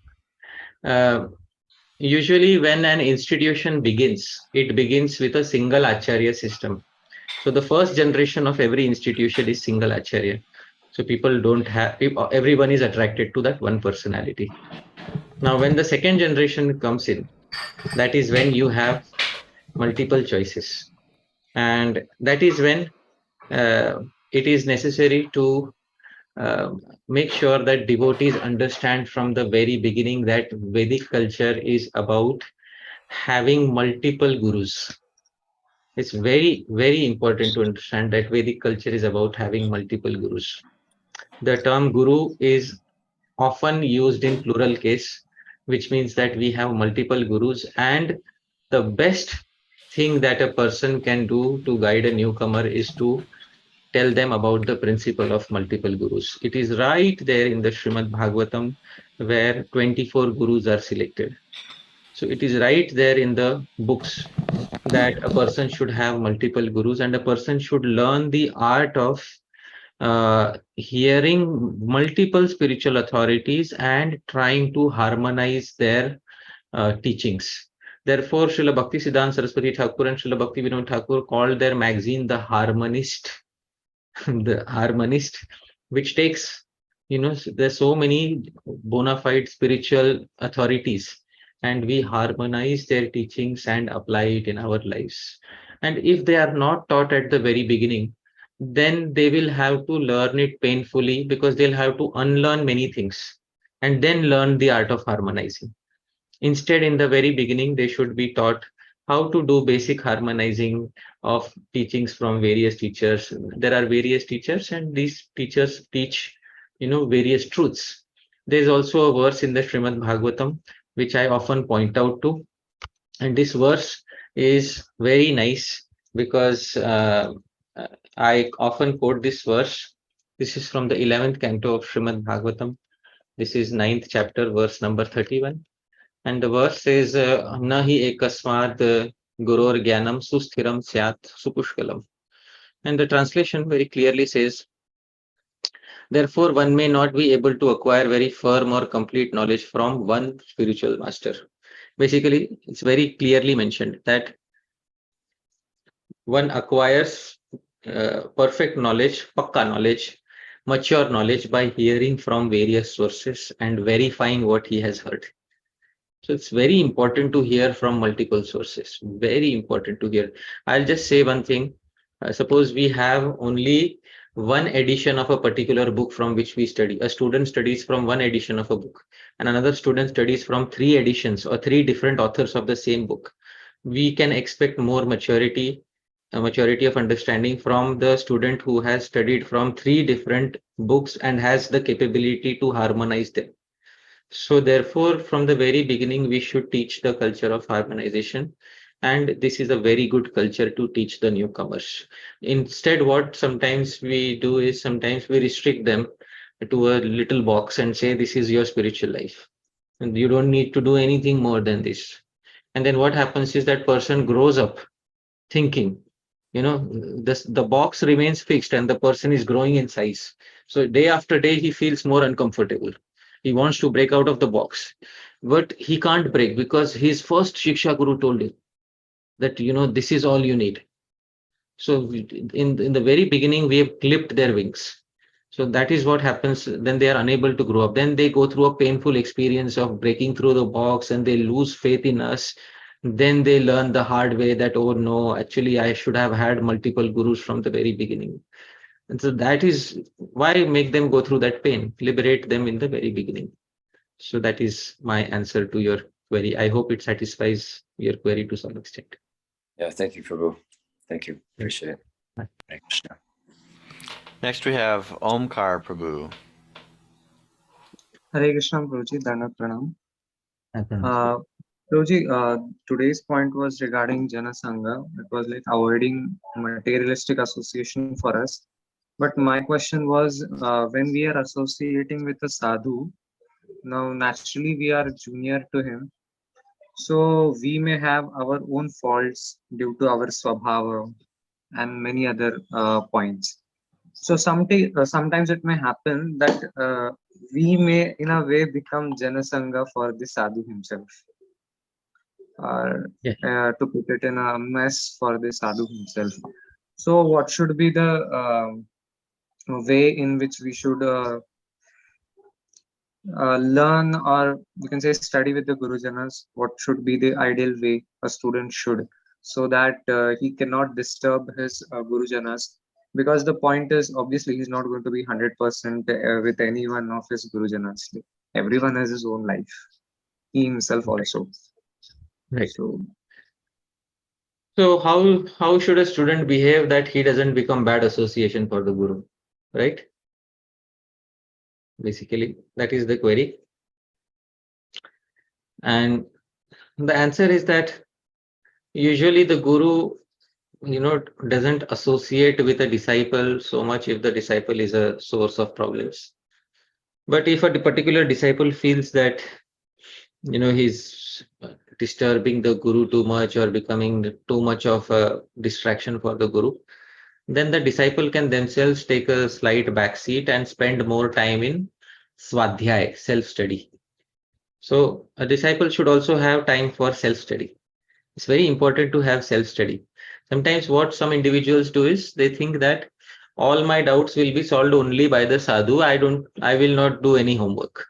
usually when an institution begins, it begins with a single acharya system. So the first generation of every institution is single acharya. So people don't have, everyone is attracted to that one personality. Now, when the second generation comes in, that is when you have multiple choices. And that is when it is necessary to make sure that devotees understand from the very beginning that Vedic culture is about having multiple gurus. It's very, very important to understand that Vedic culture is about having multiple gurus. The term guru is often used in plural case, which means that we have multiple gurus, and the best thing that a person can do to guide a newcomer is to tell them about the principle of multiple gurus. It is right there in the Srimad Bhagavatam where 24 gurus are selected. So it is right there in the books that a person should have multiple gurus and a person should learn the art of hearing multiple spiritual authorities and trying to harmonize their teachings. Therefore, Srila Bhaktisiddhant Saraswati Thakura and Srila Bhaktivinode Thakura called their magazine the Harmonist, the Harmonist, which takes, there's so many bona fide spiritual authorities, and we harmonize their teachings and apply it in our lives. And if they are not taught at the very beginning, then they will have to learn it painfully because they'll have to unlearn many things and then learn the art of harmonizing. Instead, in the very beginning, they should be taught how to do basic harmonizing of teachings from various teachers. There are various teachers, and these teachers teach, various truths. There's also a verse in the Srimad Bhagavatam, which I often point out to. And this verse is very nice because I often quote this verse. This is from the 11th canto of Srimad Bhagavatam. This is 9th chapter, verse number 31. And the verse says, Nahi ekasmad guror jnanam susthiram syat supushkalam. And the translation very clearly says, therefore, one may not be able to acquire very firm or complete knowledge from one spiritual master. Basically, it's very clearly mentioned that one acquires perfect knowledge, pakka knowledge, mature knowledge by hearing from various sources and verifying what he has heard. So it's very important to hear from multiple sources. Very important to hear. I'll just say one thing. Suppose we have only one edition of a particular book from which we study. A student studies from one edition of a book, and another student studies from 3 editions or 3 different authors of the same book. We can expect more maturity, a maturity of understanding from the student who has studied from 3 different books and has the capability to harmonize them. So therefore, from the very beginning, we should teach the culture of harmonization. And this is a very good culture to teach the newcomers. Instead, what sometimes we do is sometimes we restrict them to a little box and say, this is your spiritual life. And you don't need to do anything more than this. And then what happens is that person grows up thinking, the box remains fixed and the person is growing in size. So day after day, he feels more uncomfortable. He wants to break out of the box, but he can't break because his first Shiksha Guru told him that, this is all you need. So in the very beginning, we have clipped their wings. So that is what happens. Then they are unable to grow up. Then they go through a painful experience of breaking through the box and they lose faith in us. Then they learn the hard way that, oh no, actually I should have had multiple gurus from the very beginning. And so that is why make them go through that pain, liberate them in the very beginning. So that is my answer to your query. I hope it satisfies your query to some extent. Yeah, thank you, Prabhu. Thank you. Appreciate it. Hare Krishna. Next we have Omkar Prabhu. Hare Krishna, Prabhuji, Dana Pranam. Prabhuji, today's point was regarding jana sangah. It was like avoiding materialistic association for us. But my question was, when we are associating with a sadhu, now naturally we are junior to him. So we may have our own faults due to our swabhava and many other points. So sometimes it may happen that we may in a way become jana sangha for the sadhu himself, or Yeah. to put it in a mess for the sadhu himself. So what should be the way in which we should learn, or you can say study with the Gurujanas? What should be the ideal way a student should, so that he cannot disturb his Gurujanas? Because the point is, obviously, he's not going to be 100% with any one of his Gurujanas. Everyone has his own life. He himself Right. also. Right. So, how should a student behave that he doesn't become bad association for the Guru? Right? Basically, that is the query. And the answer is that usually the Guru, doesn't associate with a disciple so much if the disciple is a source of problems. But if a particular disciple feels that, he's disturbing the Guru too much or becoming too much of a distraction for the Guru, then the disciple can themselves take a slight backseat and spend more time in swadhyay, self-study. So a disciple should also have time for self-study. It's very important to have self-study. Sometimes what some individuals do is they think that all my doubts will be solved only by the sadhu. I will not do any homework.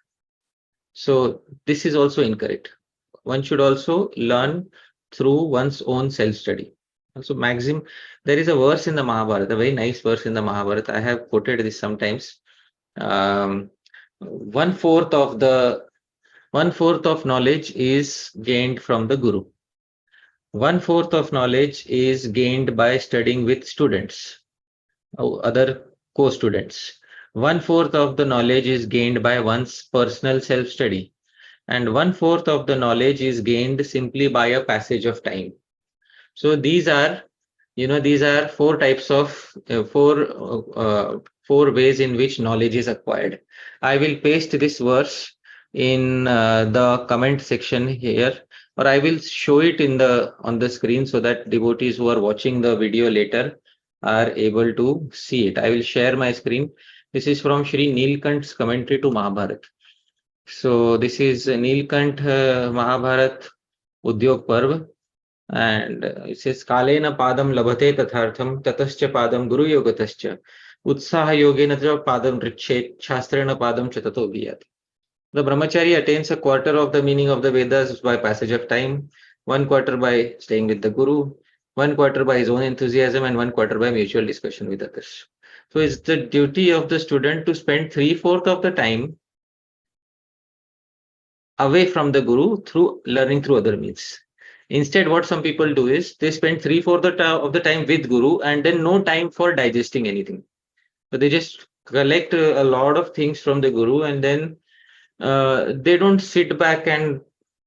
So this is also incorrect. One should also learn through one's own self-study. Also, there is a verse in the Mahabharata, a very nice verse in the Mahabharata. I have quoted this sometimes. One fourth of knowledge is gained from the Guru. 1/4 of knowledge is gained by studying with students, other co-students. 1/4 of the knowledge is gained by one's personal self-study. And 1/4 of the knowledge is gained simply by a passage of time. So these are four types of four ways in which knowledge is acquired. I will paste this verse in the comment section here, or I will show it on the screen so that devotees who are watching the video later are able to see it. I will share my screen. This is from Shri Nilkant's commentary to Mahabharata. So this is Nilkant Mahabharat Udyog Parv, and it says Kalena Padam Labhate Tathartham Tatascha Padam Guru Yogatascha Utsaha Yogena Padam Richet Shastrena Padam Chatato Viyat. The brahmachari attains a quarter of the meaning of the Vedas by passage of time, 1/4 by staying with the Guru, 1/4 by his own enthusiasm, and 1/4 by mutual discussion with others. So it's the duty of the student to spend 3/4 of the time away from the Guru through learning through other means. Instead, what some people do is they spend 3/4 of the time with Guru and then no time for digesting anything. So they just collect a lot of things from the Guru, and then they don't sit back and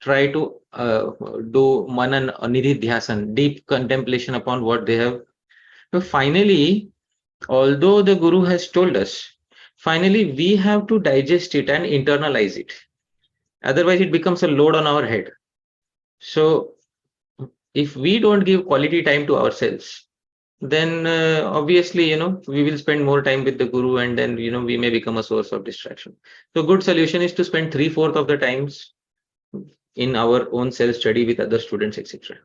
try to do manan nididhyasan, deep contemplation upon what they have. So finally, although the Guru has told us, finally we have to digest it and internalize it. Otherwise, it becomes a load on our head. So if we don't give quality time to ourselves, then obviously, we will spend more time with the Guru, and then, we may become a source of distraction. So good solution is to spend 3/4 of the times in our own self-study with other students, etc.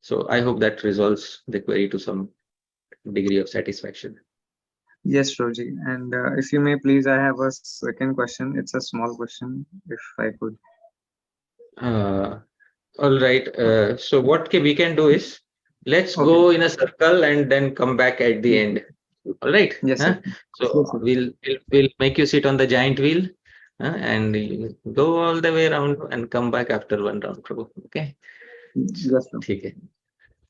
So I hope that resolves the query to some degree of satisfaction. yes, Roji. And if you may please, I have a second question. It's a small question, if I could. All right. So what we can do is, let's go in a circle and then come back at the end. All right. Yes, sir. So Yes, sir. we'll make you sit on the giant wheel, and you go all the way around and come back after one round, Prabhu. Okay. Yes, sir. Okay.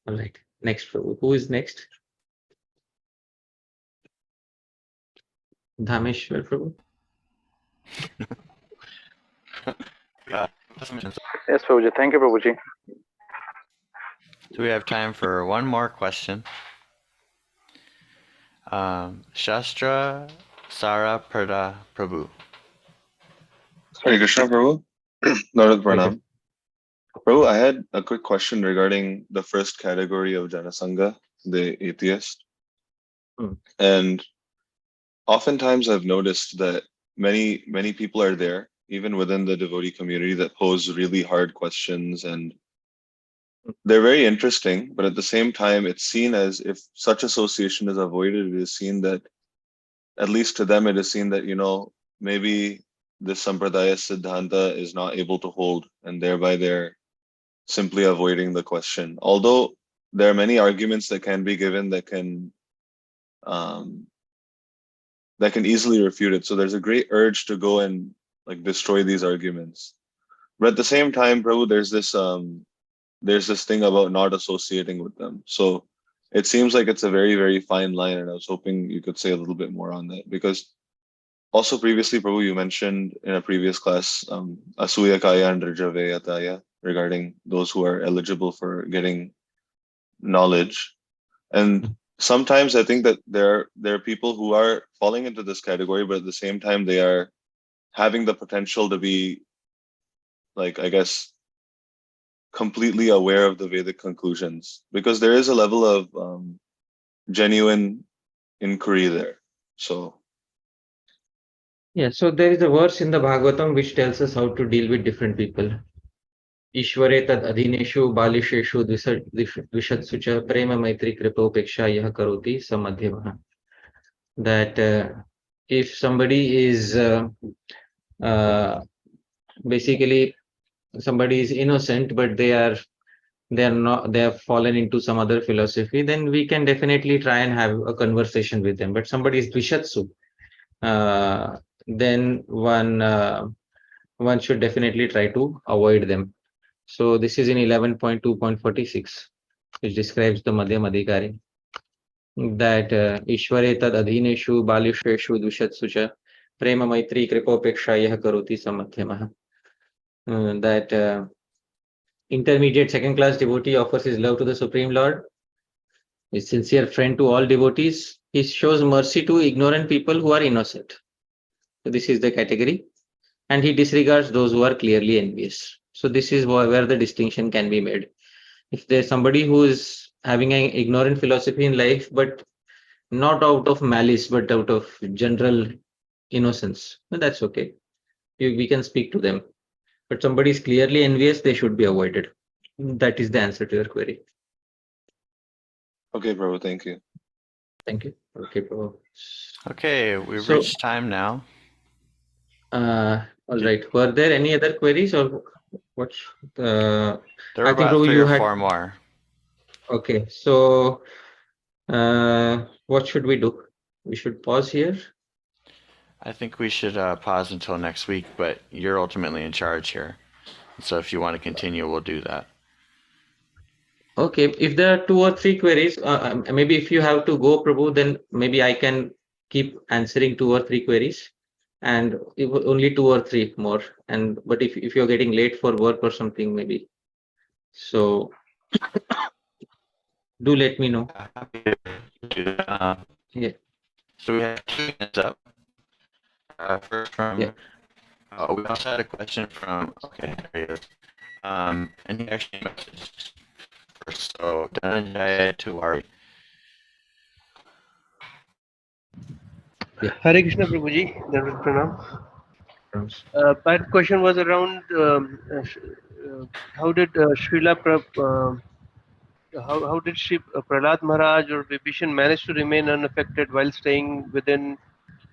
All right. Next, Prabhu. Who is next? Dhāmeśvara, Prabhu. Yes, Prabhuji. Thank you, Prabhuji. Do we have time for one more question? Shastra Sara Prada Prabhu. Hare Krishna Prabhu. Lord Pranam. Prabhu, I had a quick question regarding the first category of jana sangah, the atheist. And oftentimes I've noticed that many people are there, even within the devotee community, that pose really hard questions, and they're very interesting, but at the same time, it's seen as, if such association is avoided, it is seen that, at least to them, it is seen that, maybe this sampradaya siddhanta is not able to hold, and thereby they're simply avoiding the question. Although there are many arguments that can be given that can easily refute it. So there's a great urge to go and destroy these arguments. But at the same time, Prabhu, there's this thing about not associating with them. So it seems like it's a very, very fine line, and I was hoping you could say a little bit more on that. Because also previously, Prabhu, you mentioned in a previous class, asuyakaya and rajaveyataya, regarding those who are eligible for getting knowledge. And sometimes I think that there are people who are falling into this category, but at the same time, they are having the potential to be, I guess, completely aware of the Vedic conclusions, because there is a level of genuine inquiry there. So Yeah, so there is a verse in the Bhagavatam which tells us how to deal with different people. Ishware tad adhineshu balisheshu dvishatsu cha prema maitri kripopeksha yah karoti samadhyamaha. That if somebody is basically somebody is innocent, but they have fallen into some other philosophy, then we can definitely try and have a conversation with them. But somebody is dvishatsu, then one should definitely try to avoid them. So this is in 11.2.46, which describes the Madhyam Adhikari, that Ishware tad adhineshu balisheshu dvishatsu cha prema maitri kripopeksha yah karoti samadhyamaha. That intermediate second class devotee offers his love to the Supreme Lord, is sincere friend to all devotees. He shows mercy to ignorant people who are innocent. So this is the category. And he disregards those who are clearly envious. So this is where the distinction can be made. If there's somebody who is having an ignorant philosophy in life, but not out of malice, but out of general innocence, well, that's okay. We can speak to them. But somebody is clearly envious, they should be avoided. That is the answer to your query. okay, Prabhu, thank you. Thank you. Okay, Prabhu. Okay, we've reached time now. All right. Were there any other queries, or what? There are I think, about Prabhu, 3 you or had 4 more. Okay, so what should we do? We should pause here. I think we should pause until next week, but you're ultimately in charge here. So if you want to continue, we'll do that. Okay, if there are 2 or 3 queries, maybe if you have to go, Prabhu, then maybe I can keep answering 2 or 3 queries, and if only 2 or 3 more. And but if you're getting late for work or something, maybe. So do let me know. Happy to do that. Yeah. So we have 2 hands up. First from, Yeah. we also had a question from, okay, there he is. And he actually messaged first. So, Dhananjaya Tiwari. Yeah. Hare Krishna Prabhuji, Dhanavad Pranam. My question was around how did how did Sri Prahlad Maharaj or Vibhishan manage to remain unaffected while staying within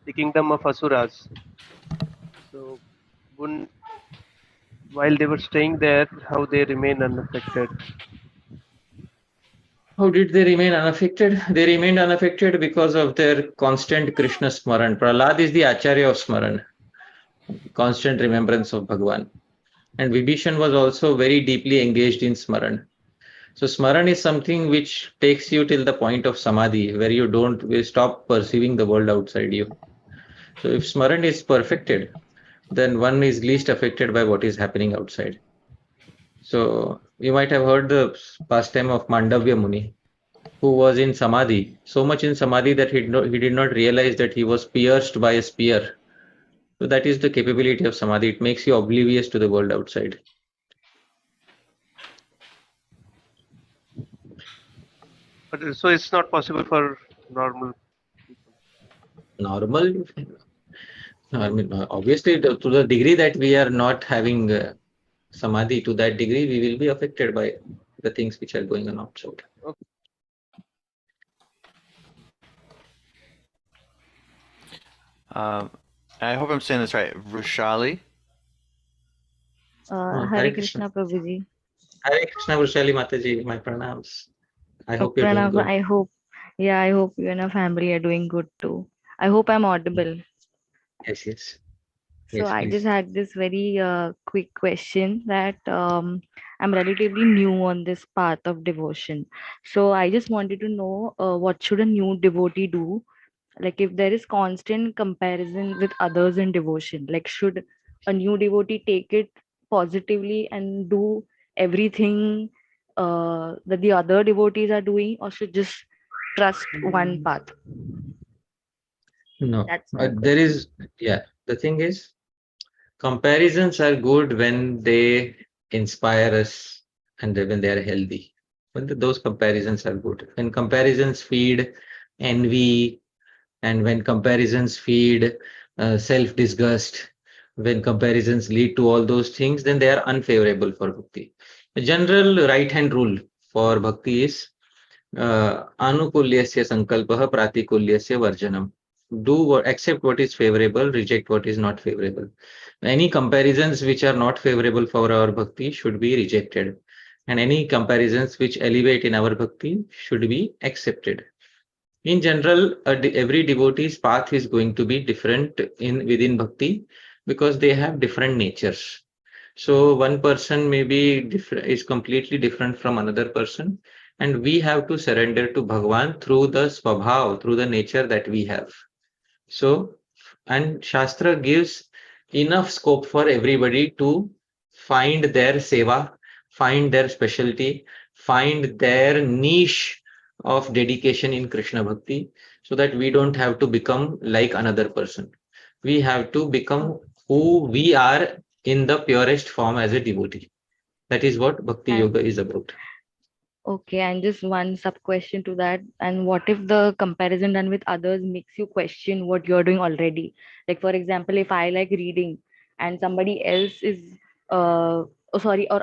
the kingdom of Asuras? So, while they were staying there, how they remain unaffected? How did they remain unaffected? They remained unaffected because of their constant Krishna Smaran. Prahlad is the Acharya of Smaran, constant remembrance of Bhagavan. And Vibhishan was also very deeply engaged in Smaran. So Smaran is something which takes you till the point of Samadhi, where you stop perceiving the world outside you. So if Smaran is perfected, then one is least affected by what is happening outside. So you might have heard the pastime of Mandavya Muni, who was in Samadhi, so much in Samadhi that he did not realize that he was pierced by a spear. So that is the capability of Samadhi. It makes you oblivious to the world outside. But so it's not possible for normal. Normal, I mean, obviously, to the degree that we are not having samadhi, to that degree, we will be affected by the things which are going on outside. Okay. I hope I'm saying this right. Rushali. Hare Krishna Prabhuji. Hare Krishna Vrushali Mataji, my pranams. I hope you're doing Pranam, good. I hope you and your family are doing good too. I hope I'm audible. Yes, yes. So Yes, I please. just had this very quick question that I'm relatively new on this path of devotion. So I just wanted to know what should a new devotee do? Like if there is constant comparison with others in devotion, like should a new devotee take it positively and do everything that the other devotees are doing, or should just trust one path? No, That's my there is, the thing is, comparisons are good when they inspire us and when they are healthy. Those comparisons are good. When comparisons feed envy and when comparisons feed self-disgust, when comparisons lead to all those things, then they are unfavorable for bhakti. The general right-hand rule for bhakti is anukulyasya sankalpah pratikulyasya varjanam. Accept what is favorable, reject what is not favorable. Any comparisons which are not favorable for our bhakti should be rejected, and any comparisons which elevate in our bhakti should be accepted. In general, every devotee's path is going to be different within bhakti because they have different natures. So one person may be is completely different from another person, and we have to surrender to Bhagwan through the swabhav, through the nature that we have. So, and Shastra gives enough scope for everybody to find their seva, find their specialty, find their niche of dedication in Krishna Bhakti, so that we don't have to become like another person. We have to become who we are in the purest form as a devotee. That is what Bhakti And Yoga is about. okay, and just one sub question to that. And what if the comparison done with others makes you question what you're doing already? Like, for example, if I like reading and somebody else is, or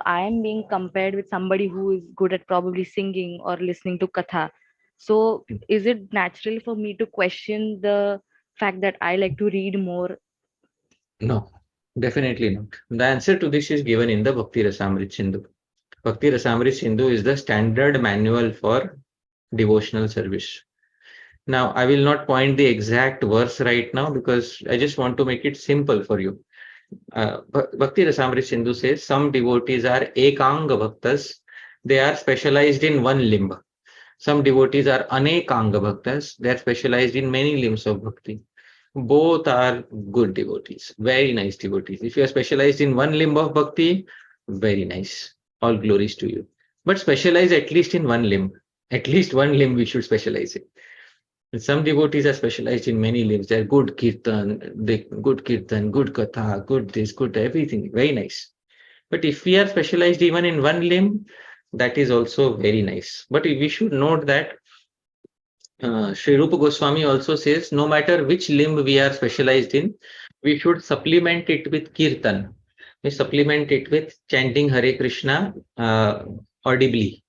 I am being compared with somebody who is good at probably singing or listening to katha. So, is it natural for me to question the fact that I like to read more? No, definitely not. The answer to this is given in the Bhakti Rasamrit Sindhu. Bhakti Rasamrit Sindhu is the standard manual for devotional service. Now, I will not point the exact verse right now because I just want to make it simple for you. Bhakti Rasamrit Sindhu says some devotees are ekanga bhaktas. They are specialized in one limb. Some devotees are anekanga bhaktas. They are specialized in many limbs of bhakti. Both are good devotees, very nice devotees. If you are specialized in one limb of bhakti, very nice. All glories to you. But specialize at least in one limb. At least one limb we should specialize in. And some devotees are specialized in many limbs. They're good kirtan, good katha, good this, good everything. Very nice. But if we are specialized even in one limb, that is also very nice. But we should note that Sri Rupa Goswami also says no matter which limb we are specialized in, we should supplement it with kirtan. We supplement it with chanting Hare Krishna audibly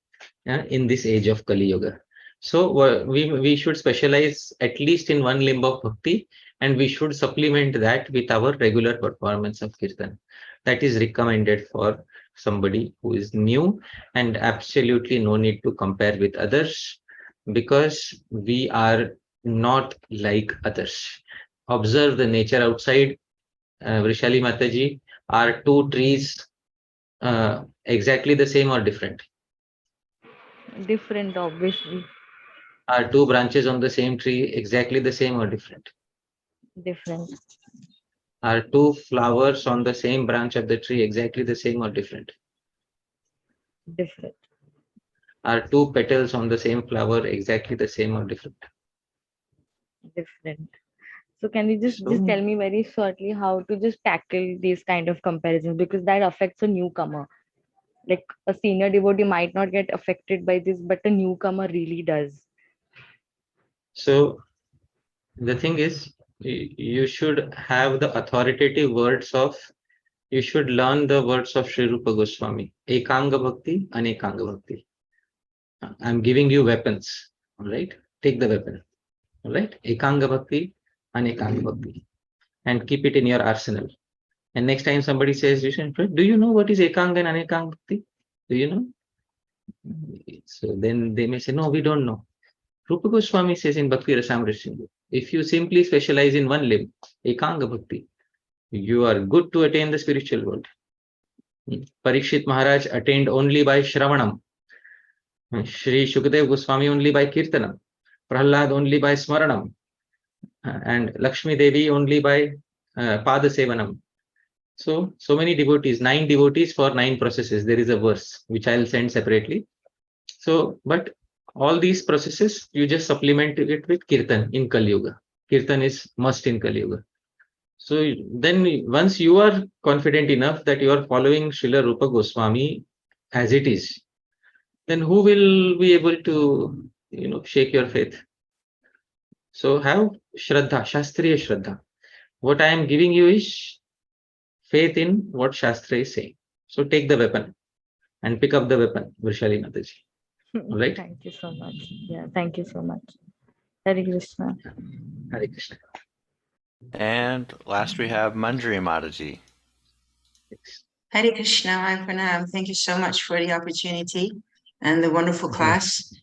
in this age of Kali Yuga. So we should specialize at least in one limb of bhakti, and we should supplement that with our regular performance of kirtan. That is recommended for somebody who is new, and absolutely no need to compare with others because we are not like others. Observe the nature outside. Vrishali Mataji, are two trees exactly the same or different? Different, obviously. Are two branches on the same tree exactly the same or different? Different. Are two flowers on the same branch of the tree exactly the same or different? Different. Are two petals on the same flower exactly the same or different? Different. So can you just So, tell me very shortly how to just tackle these kind of comparisons, because that affects a newcomer? Like a senior devotee might not get affected by this, but a newcomer really does. So the thing is, you should have the authoritative words of, you should learn the words of Sri Rupa Goswami. Ekanga Bhakti, Anekanga Bhakti. I'm giving you weapons. All right. Take the weapon. All right. Ekanga Bhakti, Anekanga Bhakti. And keep it in your arsenal. And next time somebody says, do you know what is Ekanga and Anekanga Bhakti? Do you know? So then they may say, no, we don't know. Rupa Goswami says in Bhakti Rasamrita, if you simply specialize in one limb, Ekanga Bhakti, you are good to attain the spiritual world. Parikshit Maharaj attained only by Shravanam. Shri Shukadev Goswami only by Kirtanam. Prahlad only by Smaranam. And Lakshmi Devi only by Padasevanam. So many devotees, 9 devotees for 9 processes. There is a verse which I'll send separately. So, but all these processes, you just supplement it with Kirtan in Kali Yuga. Kirtan is must in Kali Yuga. So then once you are confident enough that you are following Srila Rupa Goswami as it is, then who will be able to, shake your faith? So have Shraddha, Shastriya Shraddha. What I am giving you is faith in what Shastra is saying. So take the weapon and pick up the weapon, Vrishali Mataji. All right? Thank you so much. Yeah, thank you so much. Hare Krishna. Hare Krishna. And last we have Manjari Mataji. Hare Krishna, my pranam. Thank you so much for the opportunity and the wonderful class.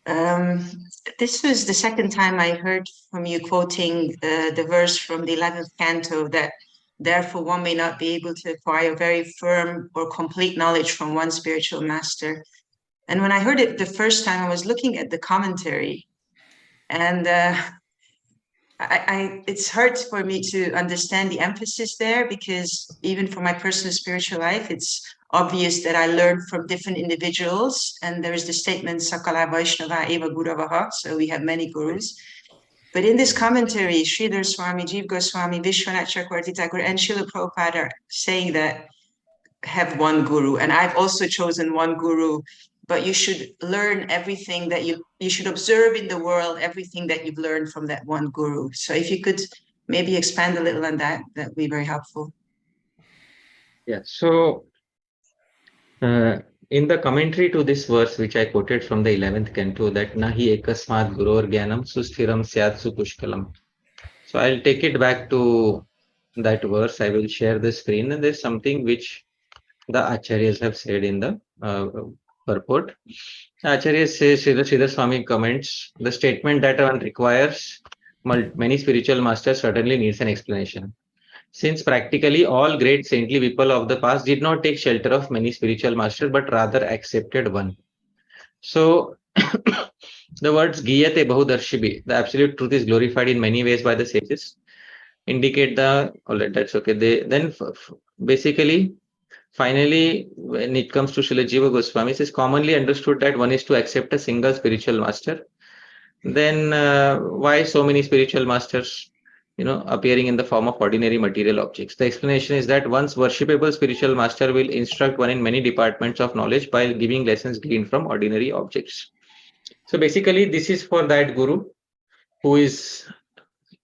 This was the second time I heard from you quoting the verse from the 11th canto that therefore one may not be able to acquire very firm or complete knowledge from one spiritual master. And when I heard it the first time, I was looking at the commentary, and it's hard for me to understand the emphasis there, because even for my personal spiritual life, it's obvious that I learn from different individuals. And there is the statement, Sakala Vaishnava Eva Guravaha, so we have many gurus. But in this commentary, Sridhar Swami, Jiva Goswami, Vishwanath Chakravarti Thakur, and Srila Prabhupada are saying that have one guru. And I've also chosen one guru, but you should learn everything that you should observe in the world, everything that you've learned from that one guru. So if you could maybe expand a little on that, that'd be very helpful. Yeah. So in the commentary to this verse, which I quoted from the 11th canto, that Nahi ekasmat guror jnanam susthiram syat supushkalam. So I'll take it back to that verse. I will share the screen, and there's something which the Acharyas have said in the purport. Acharya says, Sridhar Swami comments, the statement that one requires many spiritual masters certainly needs an explanation. Since practically all great saintly people of the past did not take shelter of many spiritual masters, but rather accepted one. So the words Giyate Bahudarshibi, the absolute truth is glorified in many ways by the sages, indicate the, all right, that's okay. Basically, finally, when it comes to Srila Jiva Goswami, it is commonly understood that one is to accept a single spiritual master. Then why so many spiritual masters, appearing in the form of ordinary material objects? The explanation is that one's worshipable spiritual master will instruct one in many departments of knowledge by giving lessons gleaned from ordinary objects. So basically, this is for that guru who is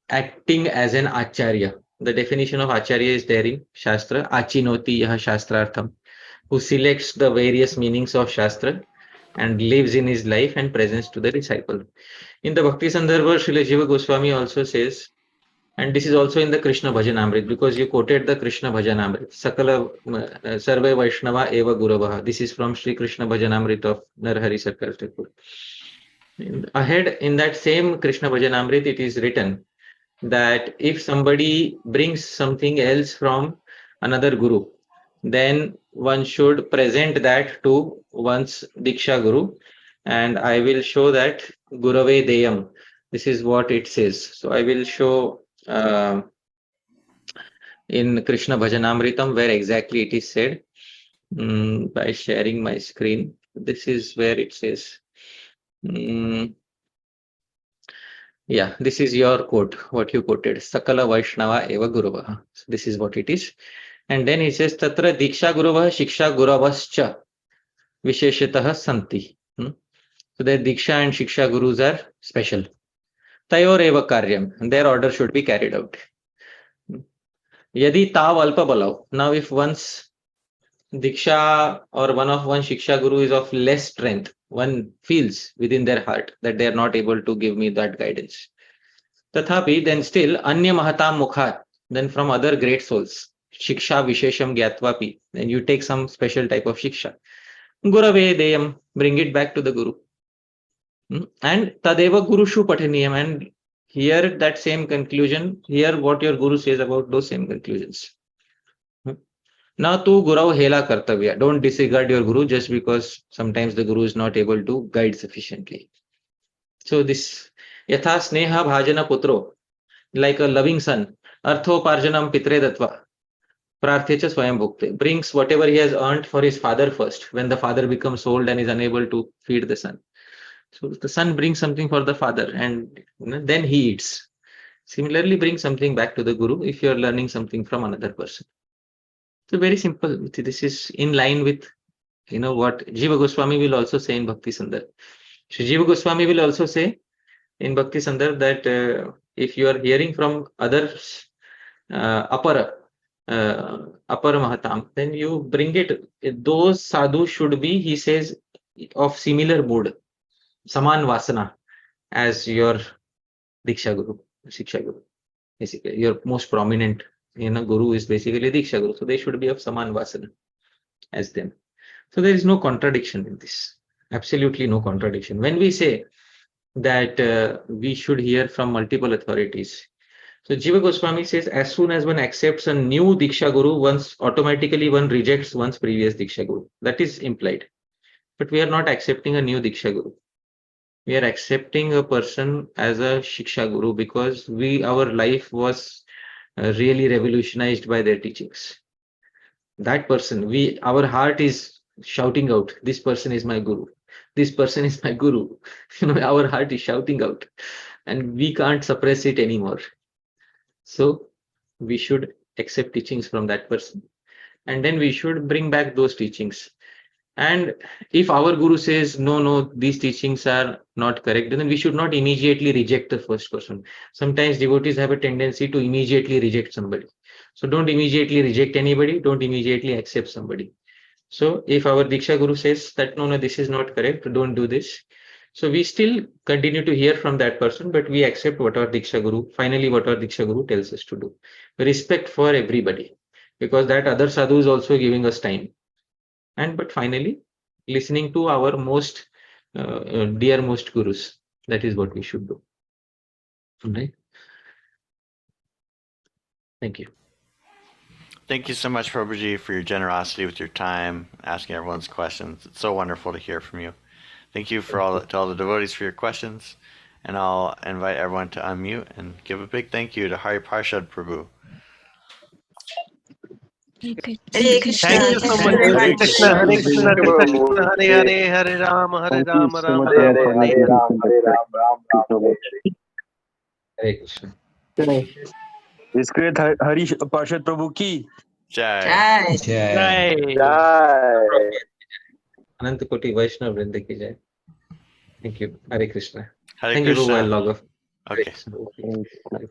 acting as an acharya. The definition of acharya is there in Shastra, achinoti yaha shastrartham, who selects the various meanings of Shastra and lives in his life and presents to the disciple. In the Bhakti Sandarbha, Srila Jiva Goswami also says, and this is also in the Krishna Bhajanamrit, because you quoted the Krishna Bhajanamrit, Sakala Sarve Vaishnava Eva Guravaha. This is from Sri Krishna Bhajanamrit of Narhari Sarkar Thakur. Ahead in that same Krishna Bhajanamrit, it is written that if somebody brings something else from another guru, then one should present that to one's Diksha Guru. And I will show that Gurave Deyam. This is what it says. So I will show in Krishna Bhajanamritam where exactly it is said by sharing my screen. This is where it says. Yeah, this is your quote, what you quoted. Sakala Vaishnava Eva Guravaha. So this is what it is. And then it says, Tatra Diksha Guravaha Shiksha Guravascha visheshatah santi. So their Diksha and Shiksha Gurus are special. Tayor eva karyam, and their order should be carried out. Yadi tav alpa balav. Now if one's Diksha or one Shiksha Guru is of less strength, one feels within their heart that they are not able to give me that guidance. Tathapi, then still, Anya Mahatam Mukhat, then from other great souls, Shiksha Vishesham Gyatvapi, then you take some special type of Shiksha. Gurave Deyam, bring it back to the Guru. And Tadeva Gurushu Pataniyam, and hear that same conclusion, hear what your Guru says about those same conclusions. Now tu Gurav Hela Kartavya, don't disregard your Guru just because sometimes the Guru is not able to guide sufficiently. So this Yatha Sneha Bhajana Putro, like a loving son, Artho Parjanam Pitre Datva, Prarthecha Swayam Bhukte, brings whatever he has earned for his father first, when the father becomes old and is unable to feed the son. So the son brings something for the father and then he eats. Similarly, bring something back to the Guru if you are learning something from another person. So very simple. This is in line with what Jiva Goswami will also say in Bhakti Sandar. Shri Jiva Goswami will also say in Bhakti Sandar that if you are hearing from others, Apara Mahatam, then you bring it. Those sadhus should be, he says, of similar mood, Saman Vasana, as your Diksha Guru, Shiksha Guru. Basically, your most prominent Guru is basically Diksha Guru. So they should be of Saman Vasana as them. So there is no contradiction in this. Absolutely no contradiction. When we say that we should hear from multiple authorities, so Jiva Goswami says as soon as one accepts a new Diksha Guru, automatically one rejects one's previous Diksha Guru. That is implied. But we are not accepting a new Diksha Guru. We are accepting a person as a Shiksha Guru because our life was really revolutionized by their teachings. That person, our heart is shouting out, this person is my Guru. This person is my Guru. Our heart is shouting out and we can't suppress it anymore. So we should accept teachings from that person and then we should bring back those teachings. And if our Guru says, no, these teachings are not correct, then we should not immediately reject the first person. Sometimes devotees have a tendency to immediately reject somebody. So don't immediately reject anybody, don't immediately accept somebody. So if our Diksha Guru says that, no, this is not correct, don't do this. So we still continue to hear from that person, but we accept what our Diksha Guru tells us to do. Respect for everybody, because that other sadhu is also giving us time. But finally, listening to our most dearmost gurus. That is what we should do. Right? Thank you. Thank you so much, Prabhuji, for your generosity with your time, asking everyone's questions. It's so wonderful to hear from you. Thank you to all the devotees for your questions. And I'll invite everyone to unmute and give a big thank you to Hari Pārṣada Prabhu. Okay. Hare Krishna. Thank you so much. very Hare much. Krishna, Hare Krishna, Krishna Krishna, Hare Hare, Hare Rama, Rama, Hare Hare. Hare Krishna. His great Hari Pārṣada Prabhu ki Jai. Jai. Ananta Koti Vaishnav Vrinda ki jai. Thank you. Hare Krishna. Hare Thank you, Krishna. Prabhu. I'll log off. Okay. Hare Krishna.